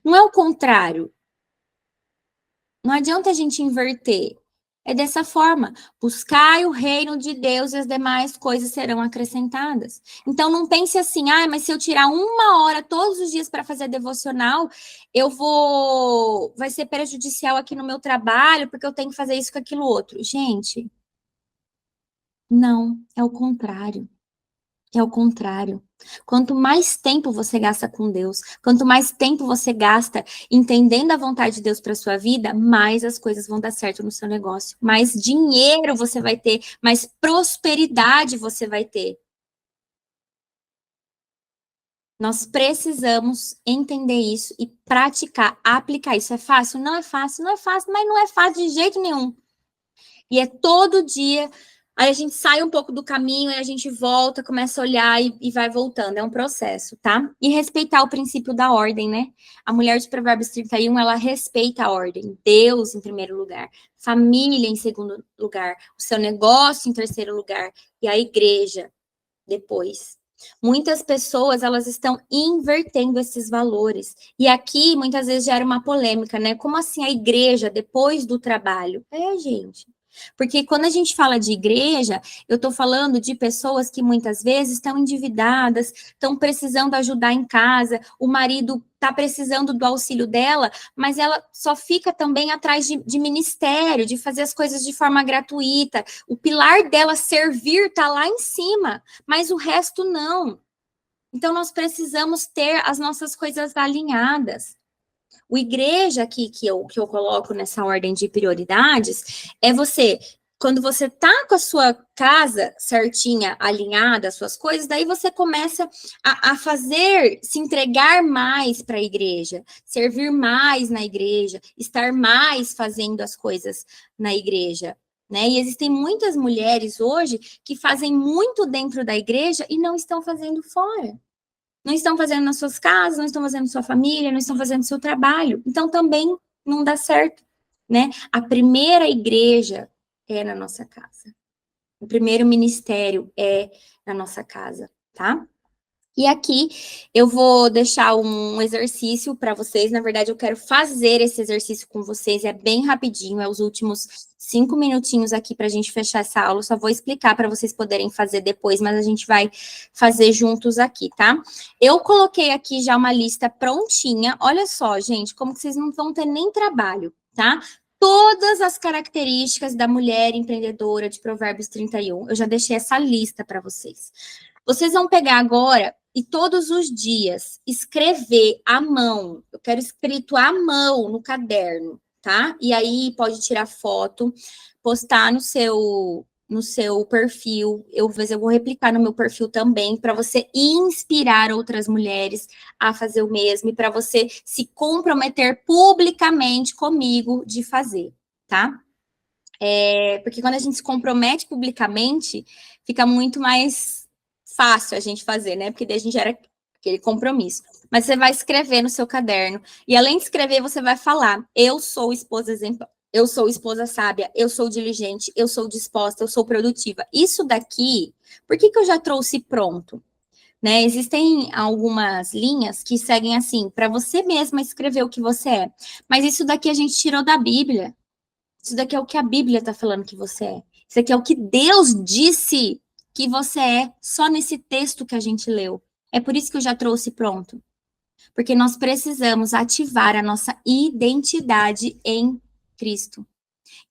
não é o contrário. Não adianta a gente inverter. É dessa forma. Buscai o reino de Deus e as demais coisas serão acrescentadas. Então não pense assim, mas se eu tirar 1 hora todos os dias para fazer devocional, vai ser prejudicial aqui no meu trabalho, porque eu tenho que fazer isso com aquilo outro. Gente, não, é o contrário. É o contrário. Quanto mais tempo você gasta com Deus, quanto mais tempo você gasta entendendo a vontade de Deus para sua vida, mais as coisas vão dar certo no seu negócio, mais dinheiro você vai ter, mais prosperidade você vai ter. Nós precisamos entender isso e praticar, aplicar isso. É fácil? Não é fácil, não é fácil, mas não é fácil de jeito nenhum. E é todo dia. Aí a gente sai um pouco do caminho e a gente volta, começa a olhar e vai voltando. É um processo, tá? E respeitar o princípio da ordem, né? A mulher de Provérbios 31, ela respeita a ordem. Deus em primeiro lugar, família em segundo lugar, o seu negócio em terceiro lugar e a igreja depois. Muitas pessoas, elas estão invertendo esses valores. E aqui, muitas vezes, gera uma polêmica, né? Como assim a igreja depois do trabalho? Gente. Porque quando a gente fala de igreja, eu estou falando de pessoas que muitas vezes estão endividadas, estão precisando ajudar em casa, o marido está precisando do auxílio dela, mas ela só fica também atrás de ministério, de fazer as coisas de forma gratuita. O pilar dela servir está lá em cima, mas o resto não. Então, nós precisamos ter as nossas coisas alinhadas. O igreja aqui que eu coloco nessa ordem de prioridades é você, quando você tá com a sua casa certinha, alinhada, as suas coisas, daí você começa a fazer, se entregar mais para a igreja, servir mais na igreja, estar mais fazendo as coisas na igreja. Né? E existem muitas mulheres hoje que fazem muito dentro da igreja e não estão fazendo fora. Não estão fazendo nas suas casas, não estão fazendo sua família, não estão fazendo seu trabalho. Então também não dá certo, né? A primeira igreja é na nossa casa. O primeiro ministério é na nossa casa, tá? E aqui eu vou deixar um exercício para vocês. Na verdade, eu quero fazer esse exercício com vocês. É bem rapidinho, é os últimos 5 minutinhos aqui para a gente fechar essa aula. Eu só vou explicar para vocês poderem fazer depois, mas a gente vai fazer juntos aqui, tá? Eu coloquei aqui já uma lista prontinha. Olha só, gente, como que vocês não vão ter nem trabalho, tá? Todas as características da mulher empreendedora de Provérbios 31. Eu já deixei essa lista para vocês. Vocês vão pegar agora e todos os dias escrever à mão. Eu quero escrito à mão no caderno, tá? E aí pode tirar foto, postar no seu perfil. Às vezes eu vou replicar no meu perfil também para você inspirar outras mulheres a fazer o mesmo e para você se comprometer publicamente comigo de fazer, tá? Porque quando a gente se compromete publicamente, fica muito mais fácil a gente fazer, né? Porque daí a gente gera aquele compromisso. mas você vai escrever no seu caderno. E além de escrever, você vai falar: eu sou esposa exemplar, eu sou esposa sábia, eu sou diligente, eu sou disposta, eu sou produtiva. Isso daqui, por que eu já trouxe pronto? Né? Existem algumas linhas que seguem assim, para você mesma escrever o que você é. Mas isso daqui a gente tirou da Bíblia. Isso daqui é o que a Bíblia está falando que você é. Isso aqui é o que Deus disse que você é, só nesse texto que a gente leu. É por isso que eu já trouxe pronto. Porque nós precisamos ativar a nossa identidade em Cristo.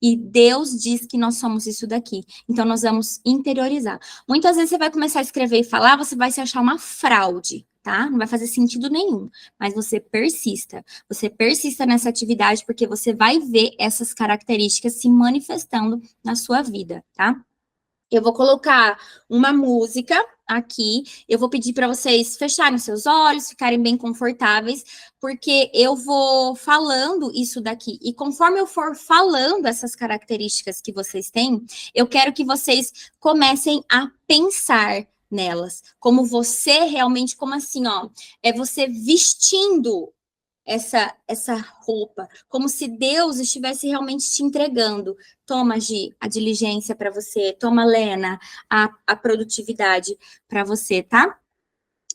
E Deus diz que nós somos isso daqui. Então, nós vamos interiorizar. Muitas vezes você vai começar a escrever e falar, você vai se achar uma fraude, tá? Não vai fazer sentido nenhum. Mas você persista. Você persista nessa atividade, porque você vai ver essas características se manifestando na sua vida, tá? Eu vou colocar uma música aqui. Eu vou pedir para vocês fecharem os seus olhos, ficarem bem confortáveis, porque eu vou falando isso daqui. E conforme eu for falando essas características que vocês têm, eu quero que vocês comecem a pensar nelas. Como você realmente, como assim, ó, é você vestindo essa roupa, como se Deus estivesse realmente te entregando. Toma, Gi, a diligência para você. Toma, Lena, a produtividade para você, tá?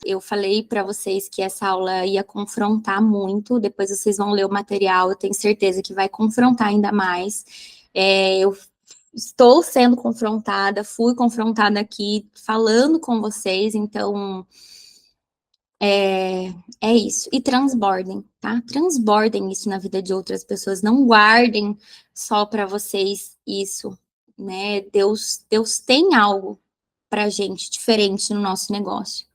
Eu falei para vocês que essa aula ia confrontar muito. Depois vocês vão ler o material. Eu tenho certeza que vai confrontar ainda mais. Eu estou sendo confrontada, fui confrontada aqui, falando com vocês. Então, é isso. E transbordem, tá? Transbordem isso na vida de outras pessoas. Não guardem só para vocês isso, né? Deus tem algo pra gente diferente no nosso negócio.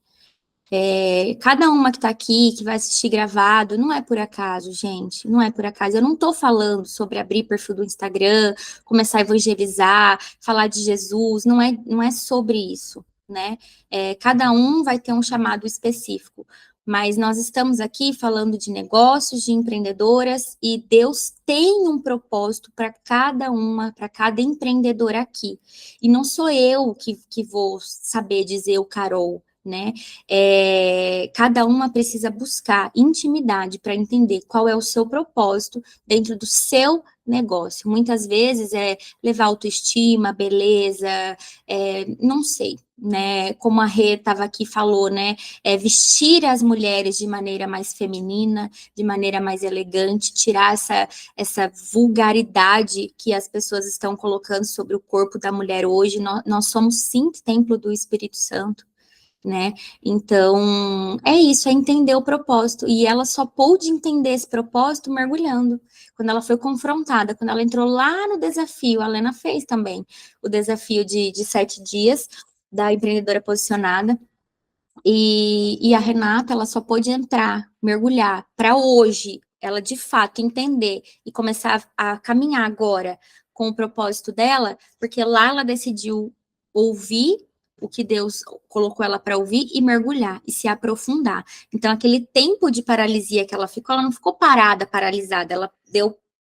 Cada uma que tá aqui, que vai assistir gravado, não é por acaso, gente. Não é por acaso. Eu não tô falando sobre abrir perfil do Instagram, começar a evangelizar, falar de Jesus. Não é sobre isso, né? Cada um vai ter um chamado específico. Mas nós estamos aqui falando de negócios, de empreendedoras, e Deus tem um propósito para cada uma, para cada empreendedora aqui. E não sou eu que vou saber dizer o Carol, né? Cada uma precisa buscar intimidade para entender qual é o seu propósito dentro do seu negócio. Muitas vezes é levar autoestima, beleza, não sei, né? Como a Rê estava aqui falou, né? Vestir as mulheres de maneira mais feminina, de maneira mais elegante, tirar essa vulgaridade que as pessoas estão colocando sobre o corpo da mulher hoje. Nós somos sim templo do Espírito Santo, né? Então, é isso, é entender o propósito. E ela só pôde entender esse propósito mergulhando. Quando ela foi confrontada, quando ela entrou lá no desafio, a Lena fez também o desafio de 7 dias da empreendedora posicionada. E a Renata, ela só pôde entrar, mergulhar, para hoje, ela de fato entender e começar a caminhar agora com o propósito dela, porque lá ela decidiu ouvir o que Deus colocou ela para ouvir e mergulhar e se aprofundar. Então, aquele tempo de paralisia que ela não ficou parada, paralisada, ela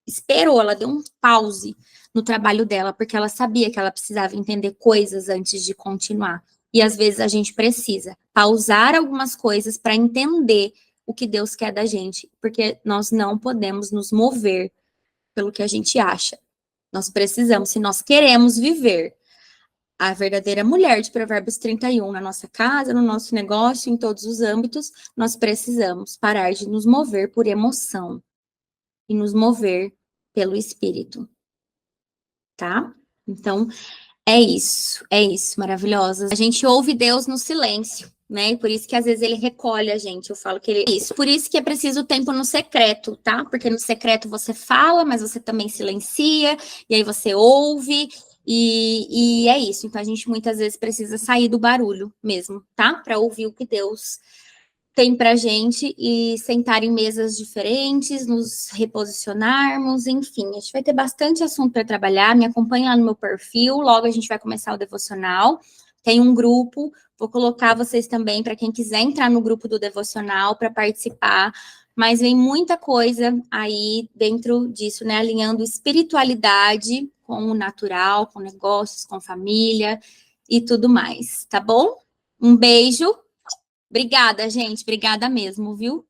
esperou, ela deu um pause no trabalho dela, porque ela sabia que ela precisava entender coisas antes de continuar. E às vezes a gente precisa pausar algumas coisas para entender o que Deus quer da gente, porque nós não podemos nos mover pelo que a gente acha. Nós precisamos, se nós queremos viver a verdadeira mulher de Provérbios 31 na nossa casa, no nosso negócio, em todos os âmbitos, nós precisamos parar de nos mover por emoção e nos mover pelo Espírito, tá? Então, é isso, maravilhosas. A gente ouve Deus no silêncio, né? E por isso que às vezes ele recolhe a gente. Eu falo que ele é isso. Por isso que é preciso tempo no secreto, tá? Porque no secreto você fala, mas você também silencia, e aí você ouve, e é isso. Então a gente muitas vezes precisa sair do barulho mesmo, tá? Para ouvir o que Deus tem para gente e sentar em mesas diferentes, nos reposicionarmos, enfim, a gente vai ter bastante assunto para trabalhar. Me acompanhe lá no meu perfil, logo a gente vai começar o devocional. Tem um grupo, vou colocar vocês também para quem quiser entrar no grupo do devocional para participar. Mas vem muita coisa aí dentro disso, né? Alinhando espiritualidade com o natural, com negócios, com família e tudo mais, tá bom? Um beijo. Obrigada, gente. Obrigada mesmo, viu?